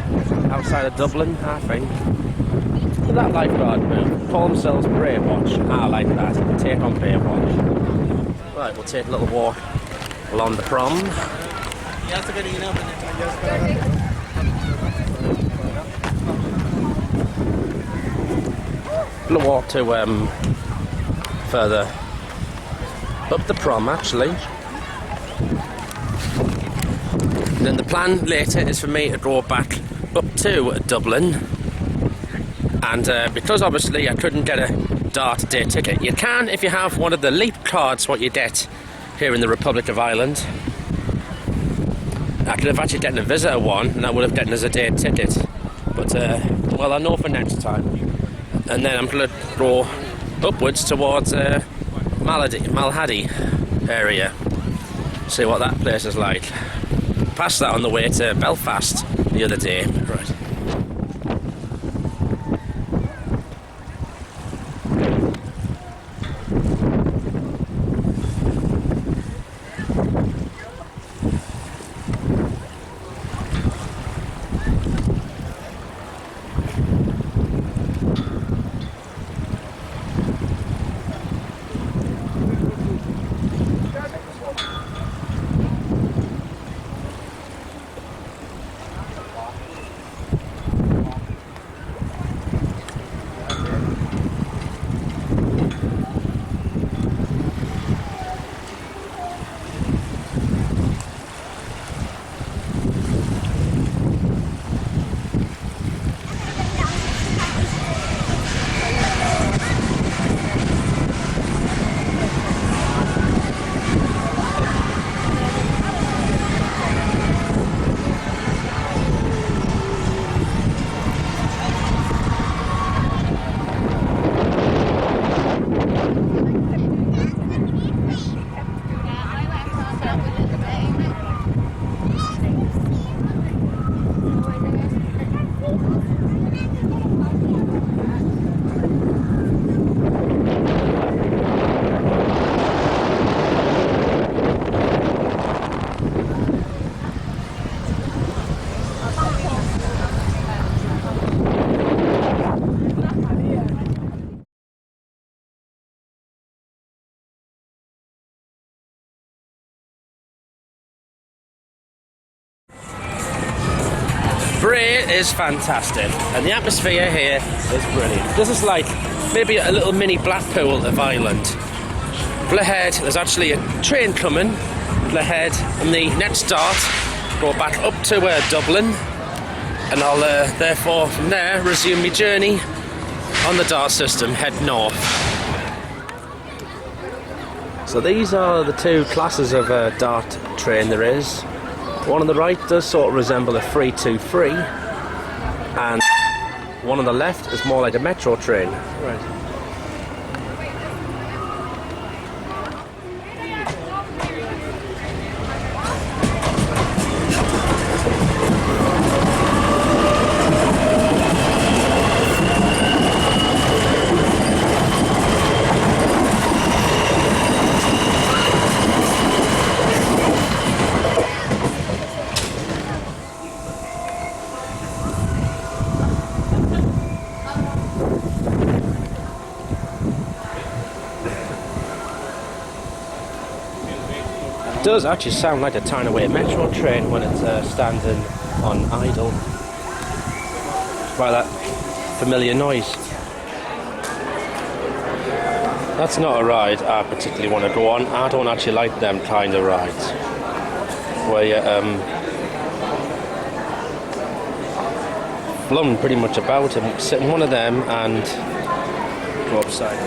outside of Dublin, I think. Look at that lifeguard move. Call themselves Bray Watch. I like that. Take on Bray Watch. Right, we'll take a little walk along the prom. Gonna walk to further up the prom actually. Then the plan later is for me to go back up to Dublin, and because obviously I couldn't get a Dart day ticket, you can if you have one of the Leap cards what you get here in the Republic of Ireland. I could have actually gotten a visitor one and that would have gotten us a day ticket, but well, I know for next time. And then I'm going to go upwards towards Malahide area, see what that place is like. Passed that on the way to Belfast the other day. Right. It is fantastic, and the atmosphere here is brilliant. This is like maybe a little mini Blackpool of Ireland. Malahide, there's actually a train coming. Malahide, and the next start go back up to Dublin, and I'll therefore from there resume my journey on the Dodds system, head north. So these are the two classes of dart train there is. One on the right does sort of resemble a 323, and one on the left is more like a metro train. Right. It does actually sound like a Tynaway metro train when it's standing on idle. By that familiar noise. That's not a ride I particularly want to go on. I don't actually like them kind of rides where you flung pretty much about and sit in one of them and go upside.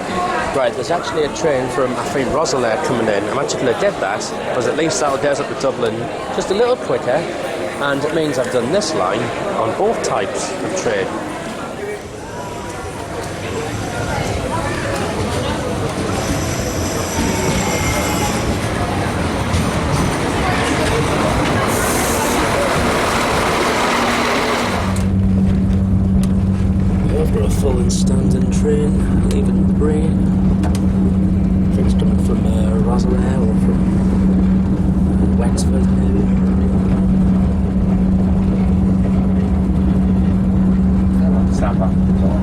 Right, there's actually a train from, I think, Rosalie coming in. I'm actually going to get that, because at least that'll get us up to Dublin just a little quicker, and it means I've done this line on both types of train. Over a full and standing train, leaving Bray. I think it's coming from Rosalie or from Wexford, maybe. Stand back at the door.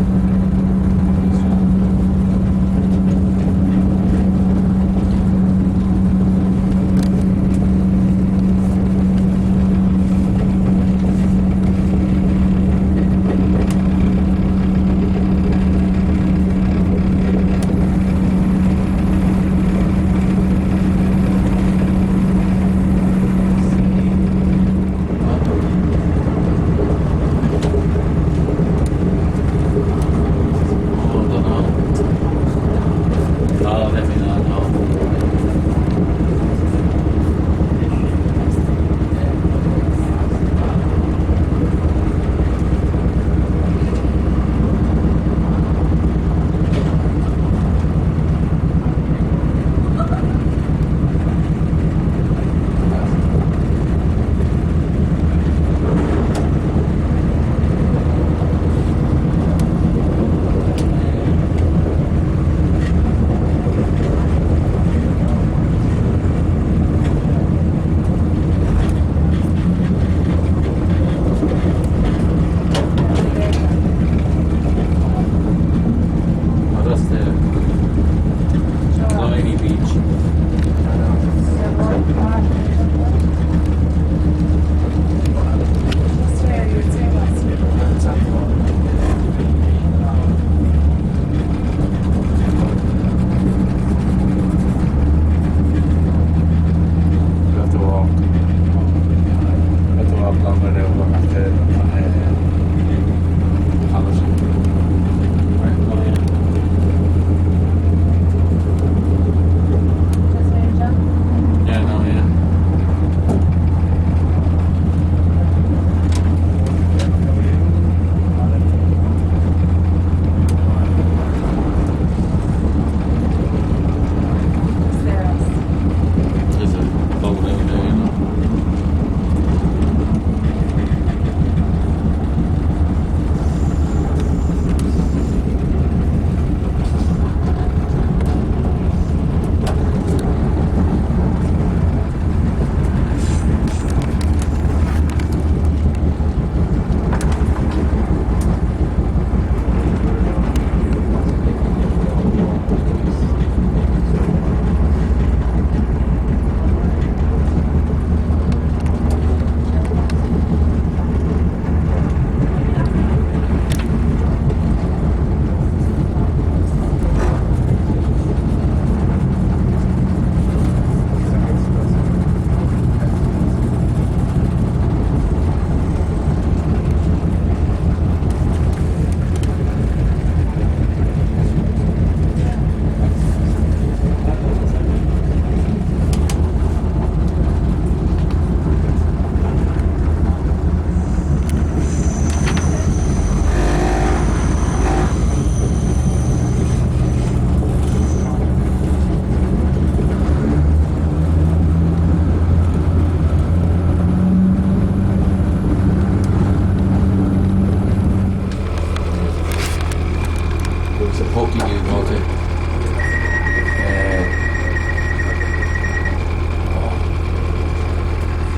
it's a pub that you go to.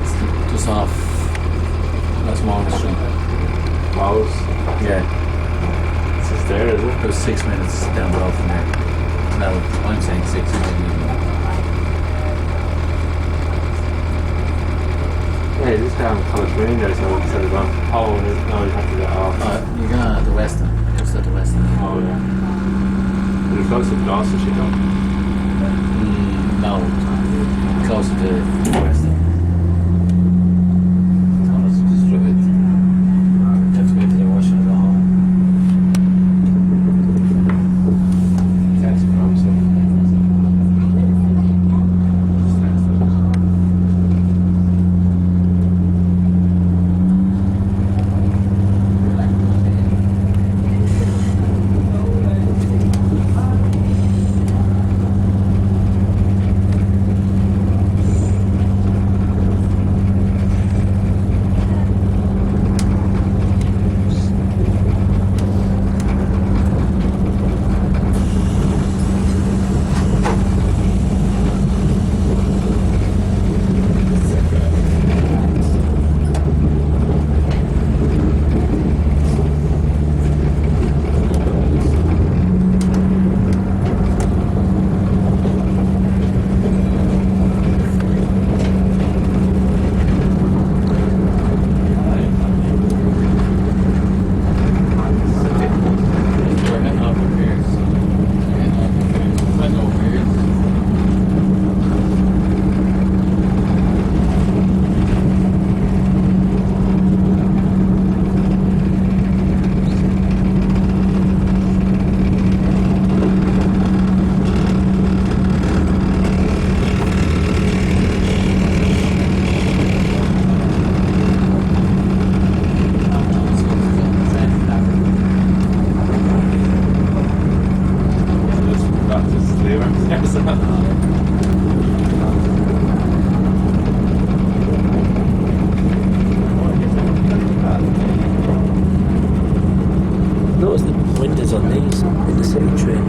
It's just off Westmoreland Street. Mouse. Yeah. It's just there, is it? It was 6 minutes down the road from there. No, I'm saying 6 minutes. Yeah, you just down College Green there, so instead of going and no, you have to get off. You're going at the Western. Just at the Western. Oh, yeah. You're close to Gloucestershire, though. No, closer to the Western. Just through it. You have to go to the washing and go home. That's promising. Notice the windows on these in the city train.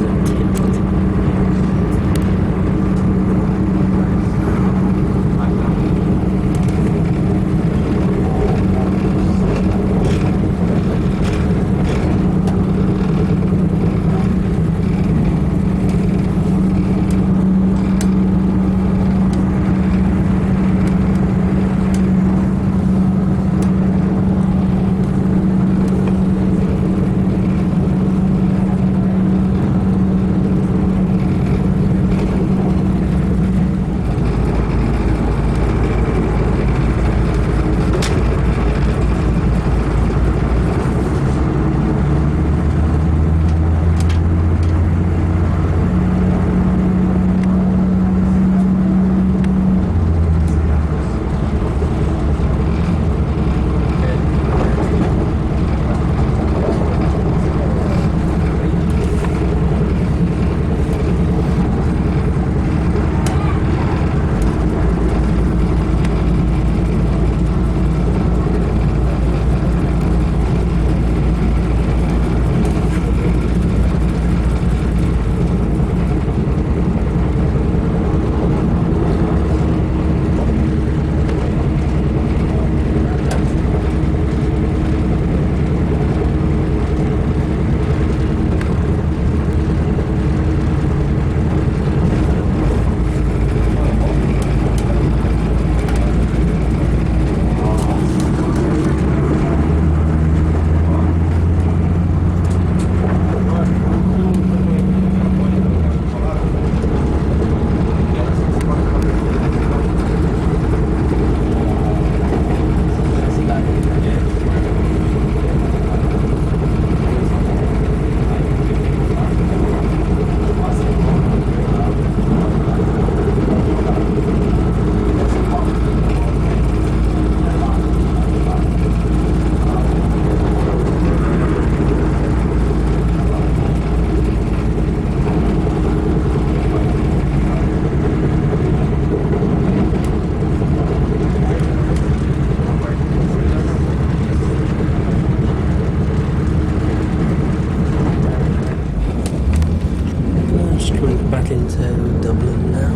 Coming back into Dublin now.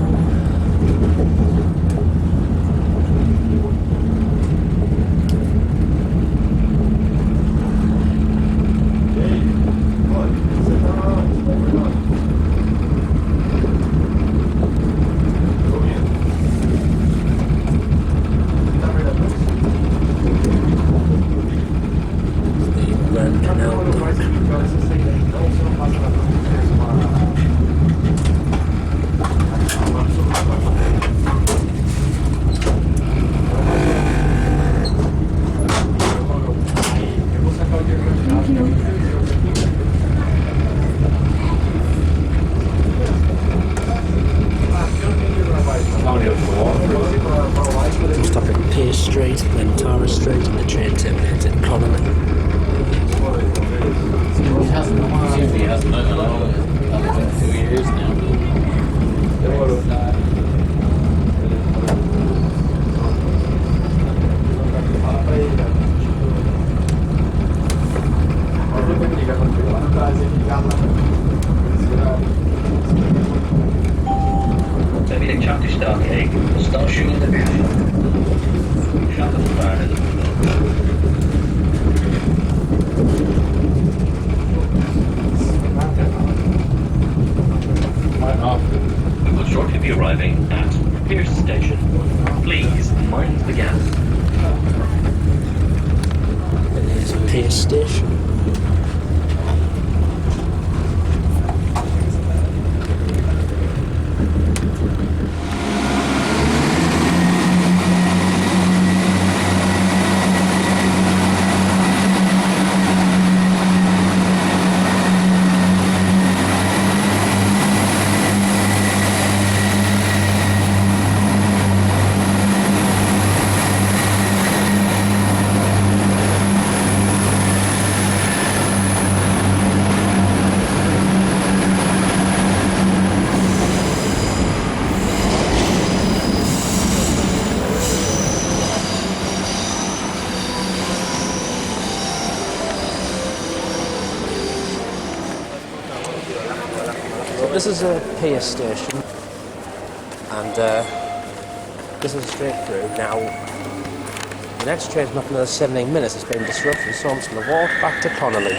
Stop at Pierce Street, then Tara Street, and the train terminates at Connolly. It hasn't, usually it hasn't, I don't know, it's been 2 years now. Maybe the chocolate stock egg, start shooting the beer. Chocolate bar in the We will shortly be arriving at Pierce Station. Please mind the gap. There's Pierce Station. This is a Pierce Station, and this is straight through. Now, the next train's not another 17 minutes, it's been disrupted, so I'm just going to walk back to Connolly.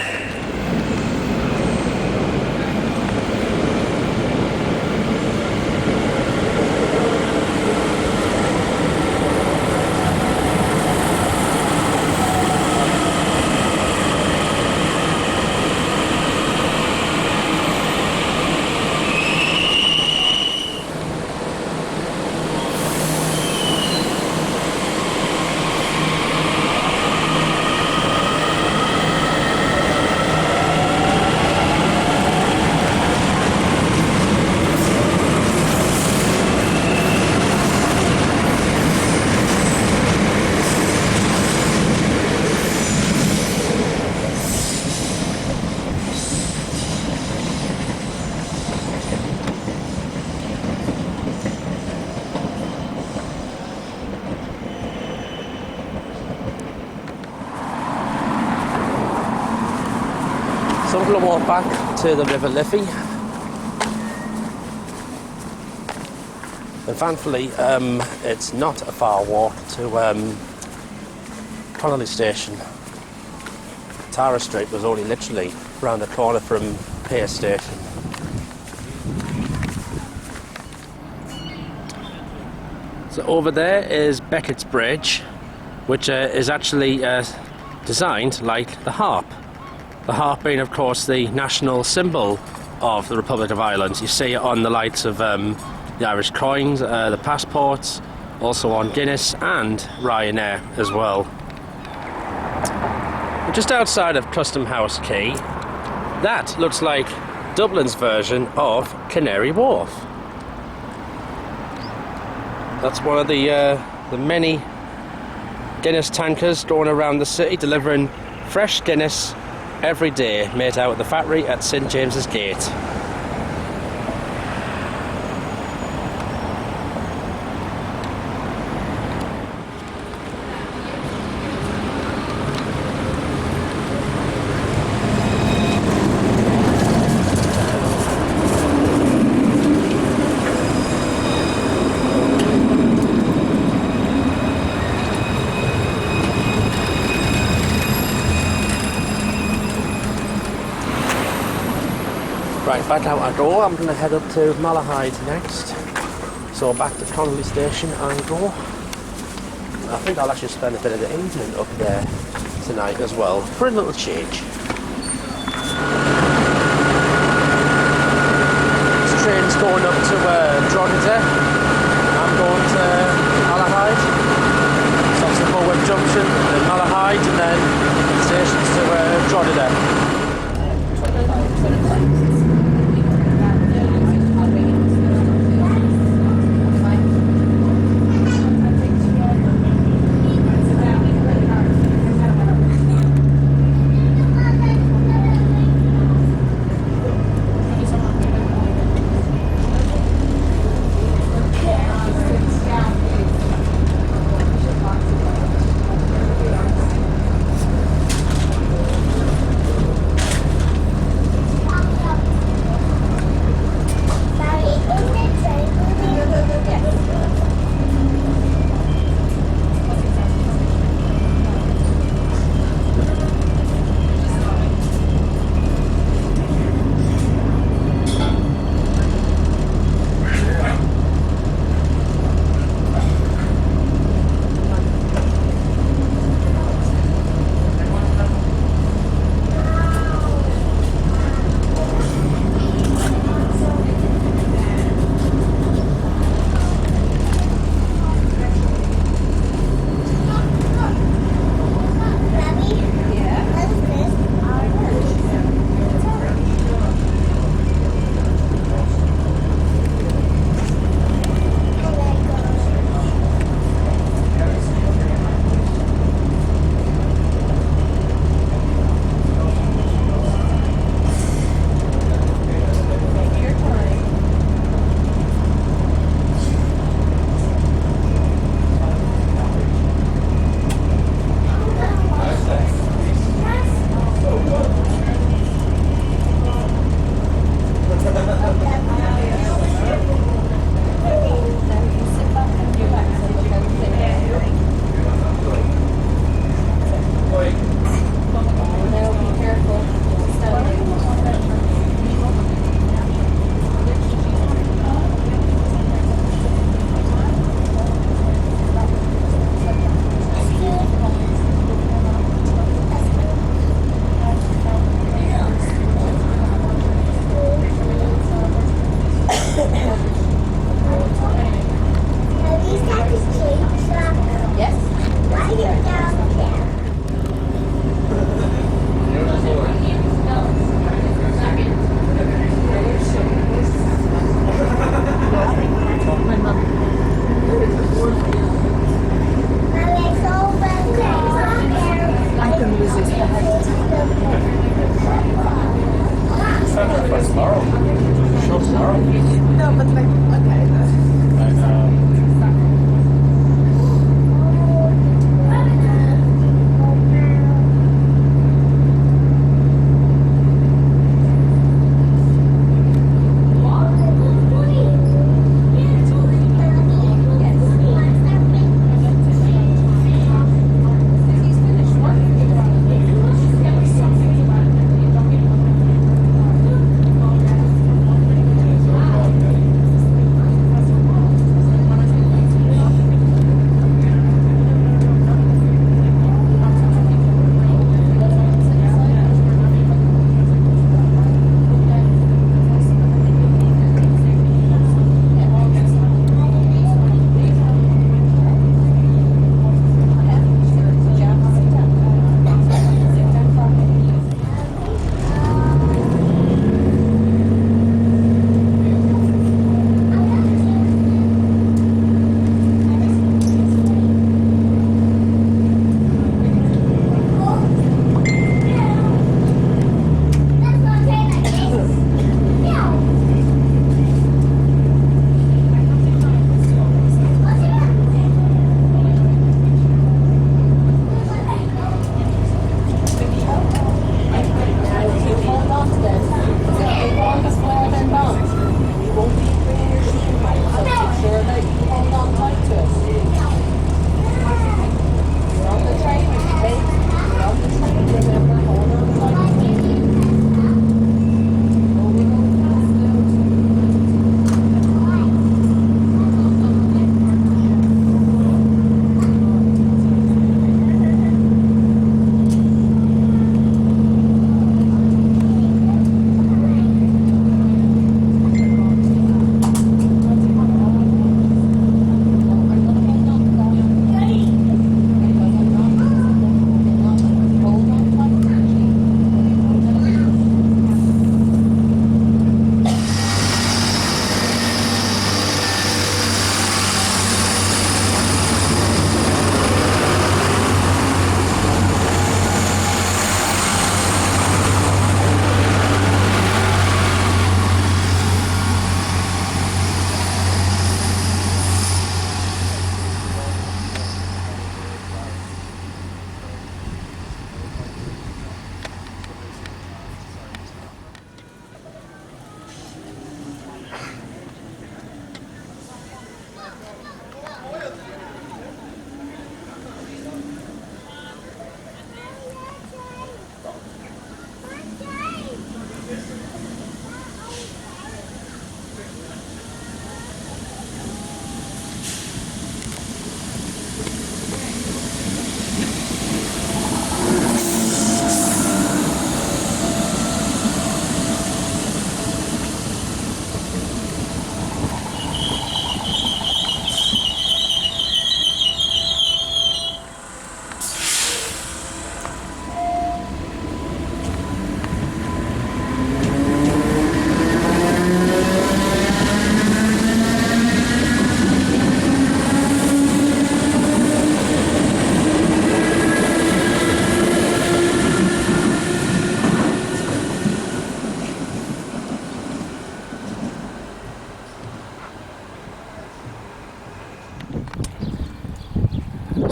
So I'm going to walk back to the River Liffey. And thankfully, it's not a far walk to Connolly Station. Tara Street was only literally round the corner from Pierce Station. So over there is Beckett's Bridge, which is actually designed like the harp. The harp being, of course, the national symbol of the Republic of Ireland. You see it on the lights of the Irish coins, the passports, also on Guinness and Ryanair as well. Just outside of Custom House Quay, that looks like Dublin's version of Canary Wharf. That's one of the many Guinness tankers going around the city delivering fresh Guinness every day, made out at the factory at St James's Gate. back out I go. I'm going to head up to Malahide next. So back to Connolly station and go. I think I'll actually spend a bit of the evening up there tonight as well, for a little change. This train's going up to Drogheda. I'm going to Malahide. Stops at Mulweb Junction, then Malahide, and then stations to Drogheda.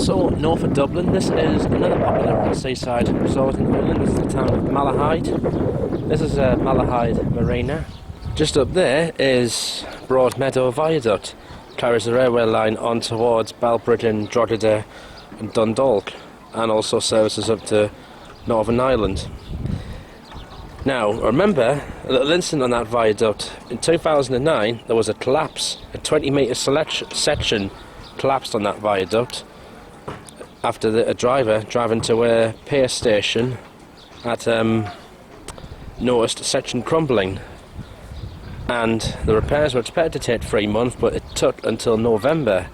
So, north of Dublin, this is another popular seaside resort in Ireland. This is the town of Malahide. This is Malahide Marina. Just up there is Broadmeadow Viaduct. Carries the railway line on towards Balbriggan, Drogheda and Dundalk, and also services up to Northern Ireland. Now, remember a little incident on that viaduct. In 2009, there was a collapse. A 20-metre section collapsed on that viaduct after a driver driving to a pear station had noticed a section crumbling. And the repairs were expected to take 3 months, but it took until November.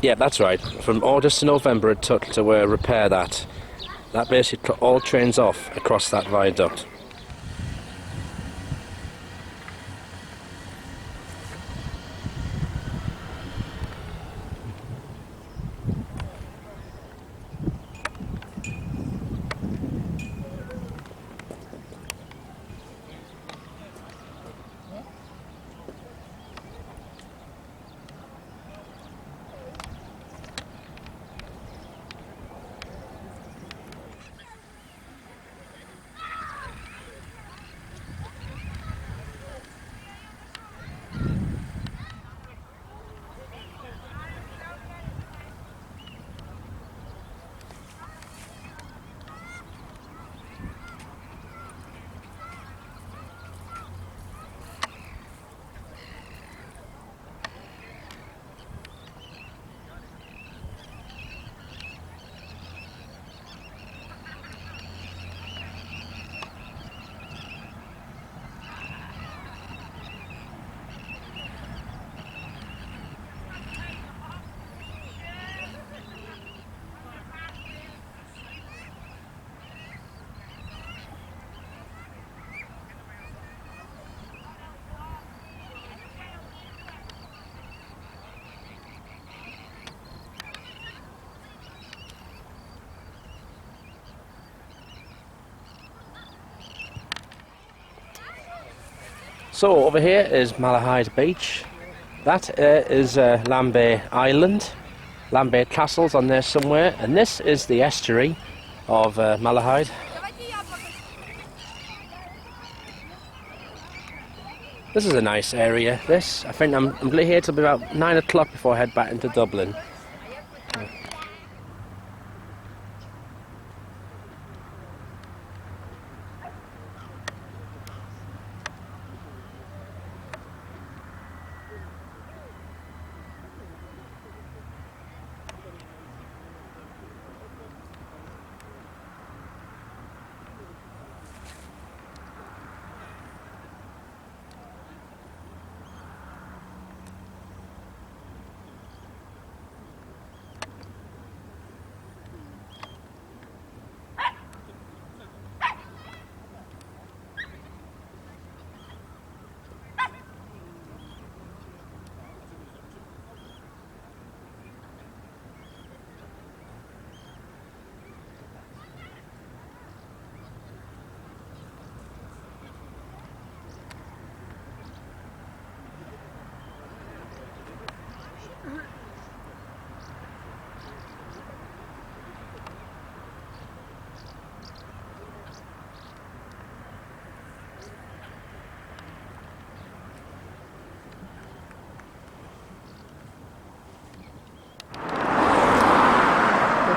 Yeah, that's right. From August to November it took to repair that. That basically cut all trains off across that viaduct. So over here is Malahide Beach. That is Lambay Island. Lambay Castle's on there somewhere, and this is the estuary of Malahide. This is a nice area, this. I think I'm here till about 9 o'clock before I head back into Dublin.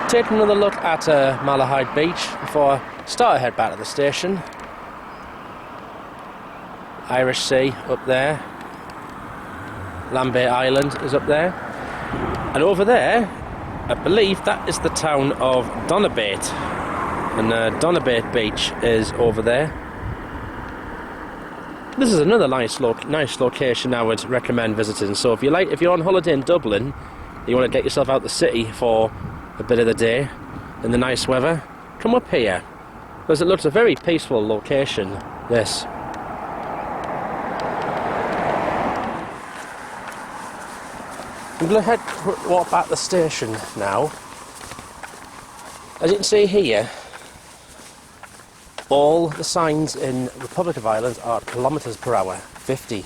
Take another look at Malahide Beach before I start to head back to the station. Irish Sea up there. Lambay Island is up there. And over there, I believe that is the town of Donabate. And Donabate Beach is over there. This is another nice location I would recommend visiting. So if you're on holiday in Dublin, you want to get yourself out the city for a bit of the day in the nice weather, come up here, because it looks a very peaceful location, this. I'm going to walk back the station now. As you can see here, all the signs in Republic of Ireland are kilometres per hour, 50,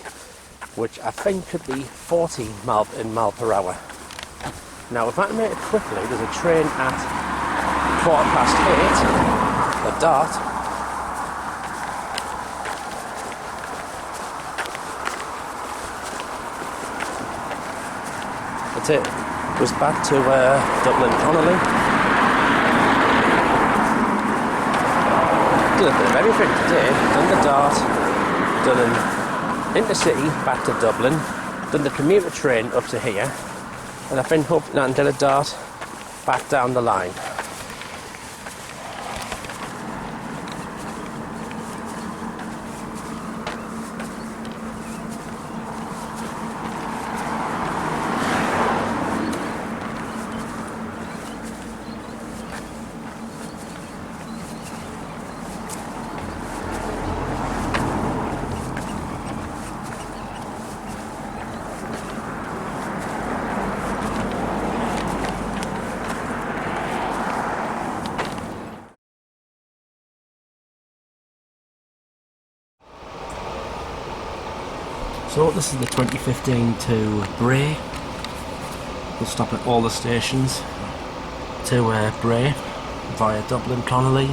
which I think could be 40 mile per hour. Now, if I can make it quickly, there's a train at 8:15, a Dart. It goes back to Dublin Connolly. Done a bit of everything today. Done the Dart, done an intercity back to Dublin, done the commuter train up to here, and I've been hoping that until a Dart back down the line. So this is the 2015 to Bray. We'll stop at all the stations to Bray via Dublin Connolly,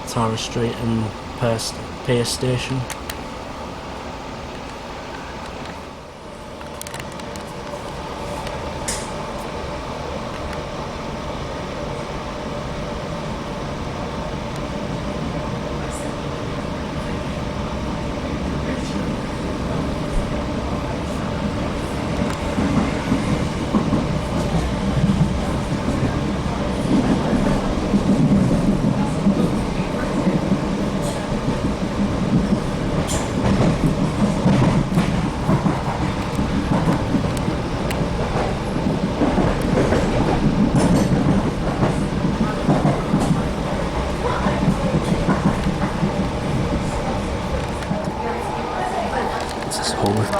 Tara Street and Pearse Station.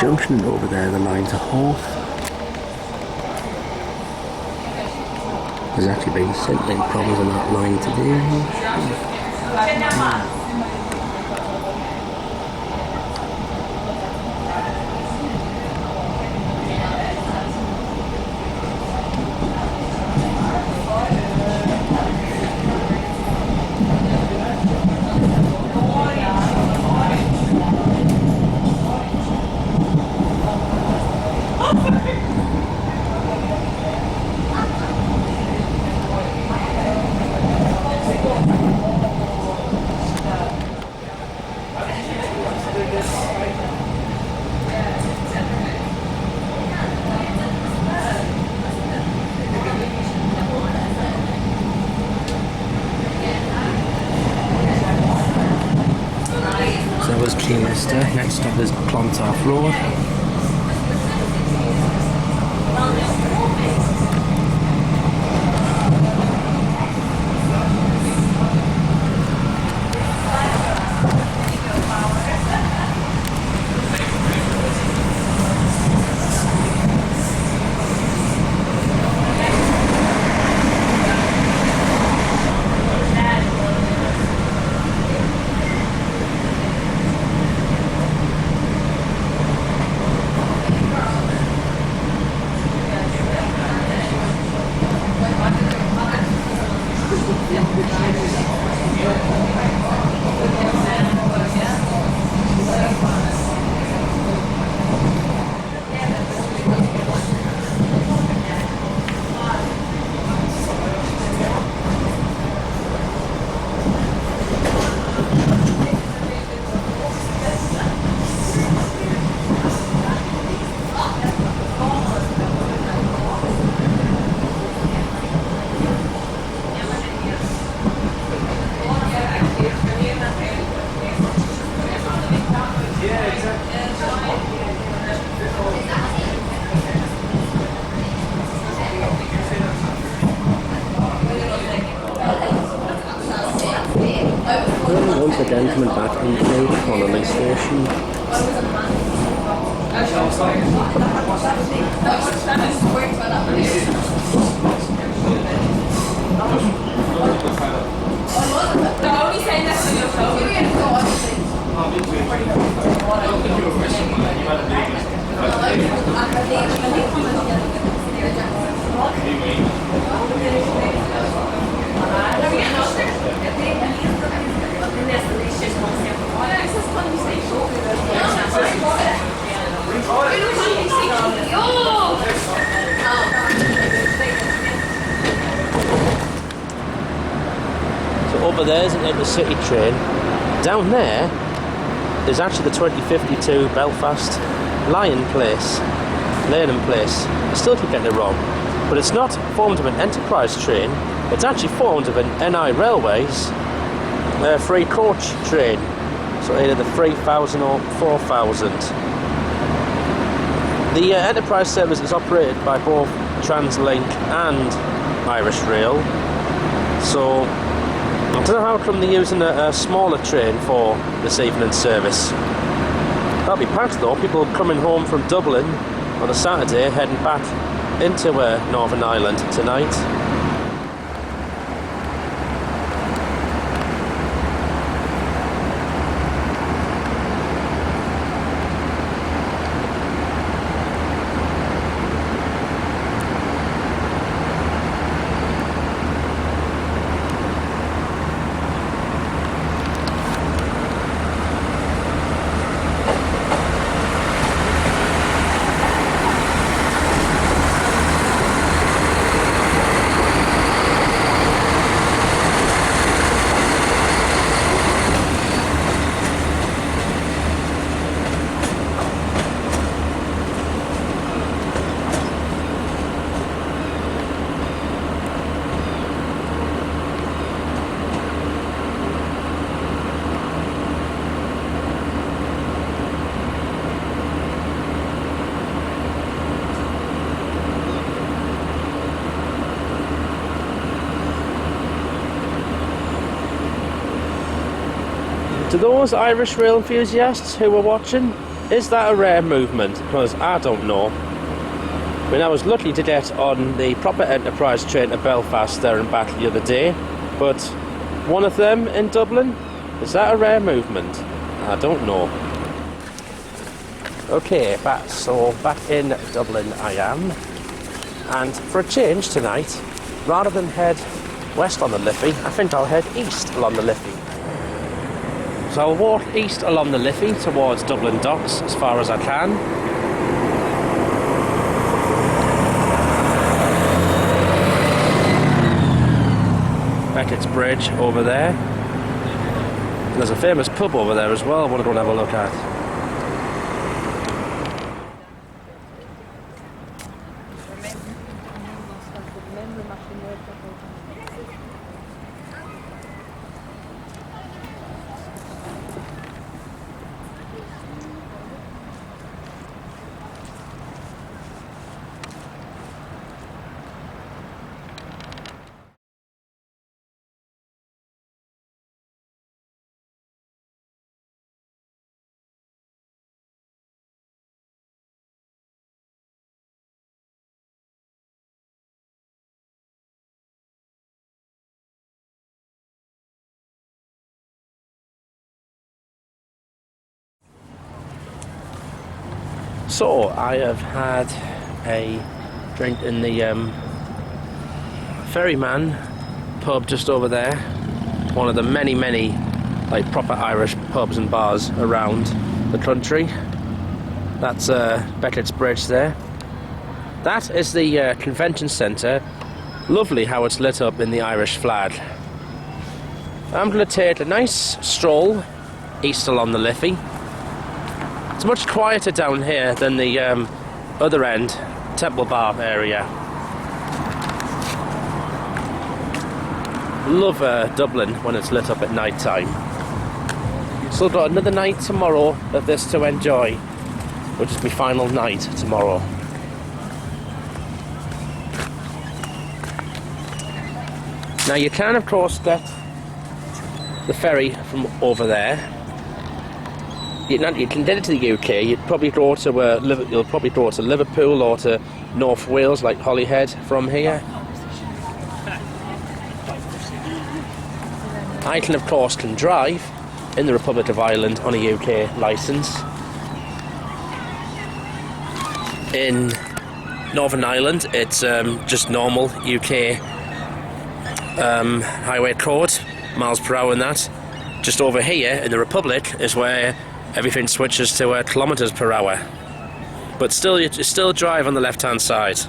Junction over there, the line to Howth. There's actually been signaling problems on that line today. Next stop is Clontarf Road. Once again coming back into Connolly Station. over there is an intercity train. Down there is actually the 2052 Belfast Lanham Place. I still keep getting it wrong. But it's not formed of an enterprise train, it's actually formed of an NI Railways free coach train. So either the 3000 or 4000. The enterprise service is operated by both TransLink and Irish Rail. So I don't know how come they're using a smaller train for this evening's service. That'll be packed though, people coming home from Dublin on a Saturday heading back into Northern Ireland tonight. To those Irish Rail enthusiasts who were watching, is that a rare movement? Because I don't know. I mean, I was lucky to get on the proper enterprise train to Belfast there and back the other day, but one of them in Dublin, is that a rare movement? I don't know. Okay, back in Dublin I am, and for a change tonight, rather than head west on the Liffey, I think I'll head east along the Liffey. So I'll walk east along the Liffey towards Dublin Docks as far as I can. Beckett's Bridge over there. And there's a famous pub over there as well I want to go and have a look at. So I have had a drink in the Ferryman pub just over there, one of the many like proper Irish pubs and bars around the country. That's Beckett's Bridge there. That is the convention centre. Lovely how it's lit up in the Irish flag. I'm going to take a nice stroll east along the Liffey. It's much quieter down here than the other end, Temple Bar area. Love Dublin when it's lit up at night time. Still got another night tomorrow of this to enjoy, which is my final night tomorrow. Now you can of course get the ferry from over there. You can get it to the UK. You'd probably go to Liverpool or to North Wales, like Holyhead, from here. I can, of course, drive in the Republic of Ireland on a UK licence. In Northern Ireland, it's just normal UK highway code, miles per hour and that. Just over here in the Republic is where everything switches to kilometres per hour. But still, you still drive on the left-hand side.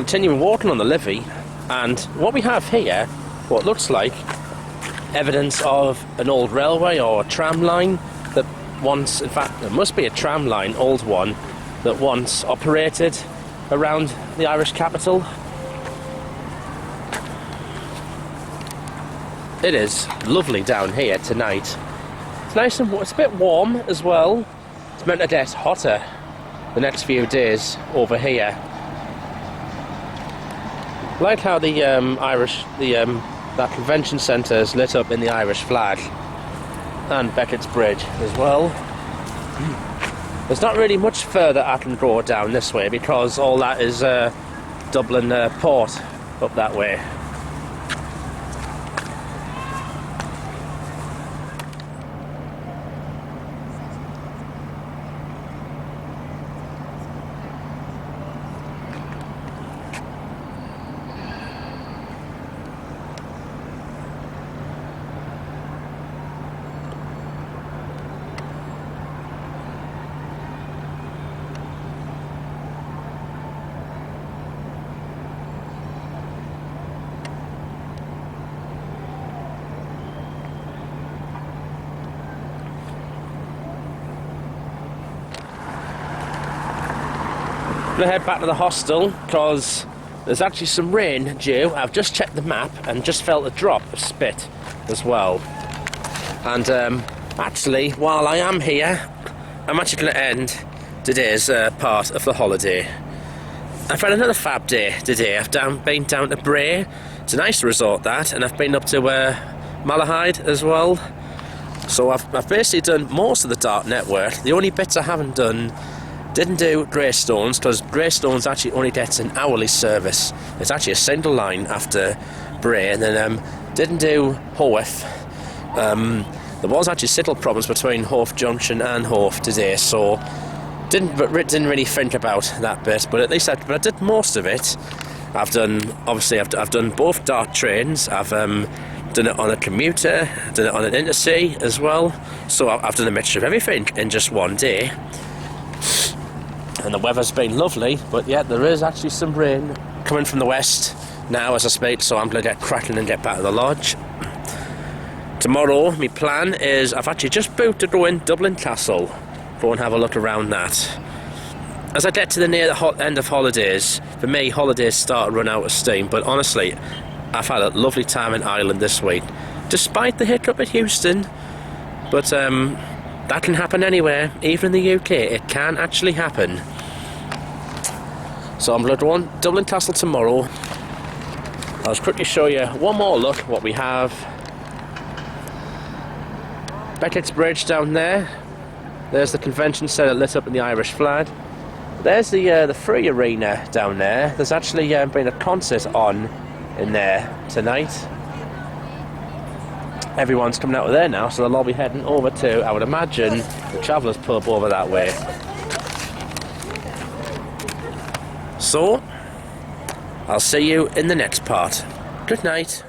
continuing walking on the Liffey, and what we have here, what looks like evidence of an old railway or a tram line that once, in fact, there must be a tram line, old one, that once operated around the Irish capital. It is lovely down here tonight. It's nice and it's a bit warm as well. It's meant to get hotter the next few days over here. I like how the that convention centre is lit up in the Irish flag, and Beckett's Bridge as well. There's not really much further Attenborough down this way because all that is Dublin port up that way. I'm going to head back to the hostel because there's actually some rain due. I've just checked the map and just felt a drop of spit as well. And actually, while I am here, I'm actually going to end today's part of the holiday. I've had another fab day today. I've been down to Bray. It's a nice resort, that, and I've been up to Malahide as well. So I've basically done most of the dark network. The only bits I haven't didn't do Greystones, because Greystones actually only gets an hourly service. It's actually a single line after Bray, and then didn't do Howth. There was actually signal problems between Howth Junction and Howth today, so didn't really think about that bit. But at least I did most of it. I've done both dark trains. I've done it on a commuter, done it on an intersea as well. So I've done a mixture of everything in just one day. And the weather's been lovely, but yeah, there is actually some rain coming from the west now as I speak, so I'm going to get cracking and get back to the lodge. Tomorrow, my plan is, I've actually just booked to go in Dublin Castle, go and have a look around that. As I get to the near the end of holidays, for me, holidays start to run out of steam, but honestly, I've had a lovely time in Ireland this week, despite the hiccup at Heuston, but that can happen anywhere, even in the UK. It can actually happen. So I'm going to go on Dublin Castle tomorrow. I'll just quickly show you one more look what we have. Beckett's Bridge down there. There's the convention centre lit up in the Irish flag. There's the Free Arena down there. There's actually been a concert on in there tonight. Everyone's coming out of there now, so they'll all be heading over to, I would imagine, the Travellers pub over that way. So, I'll see you in the next part. Good night.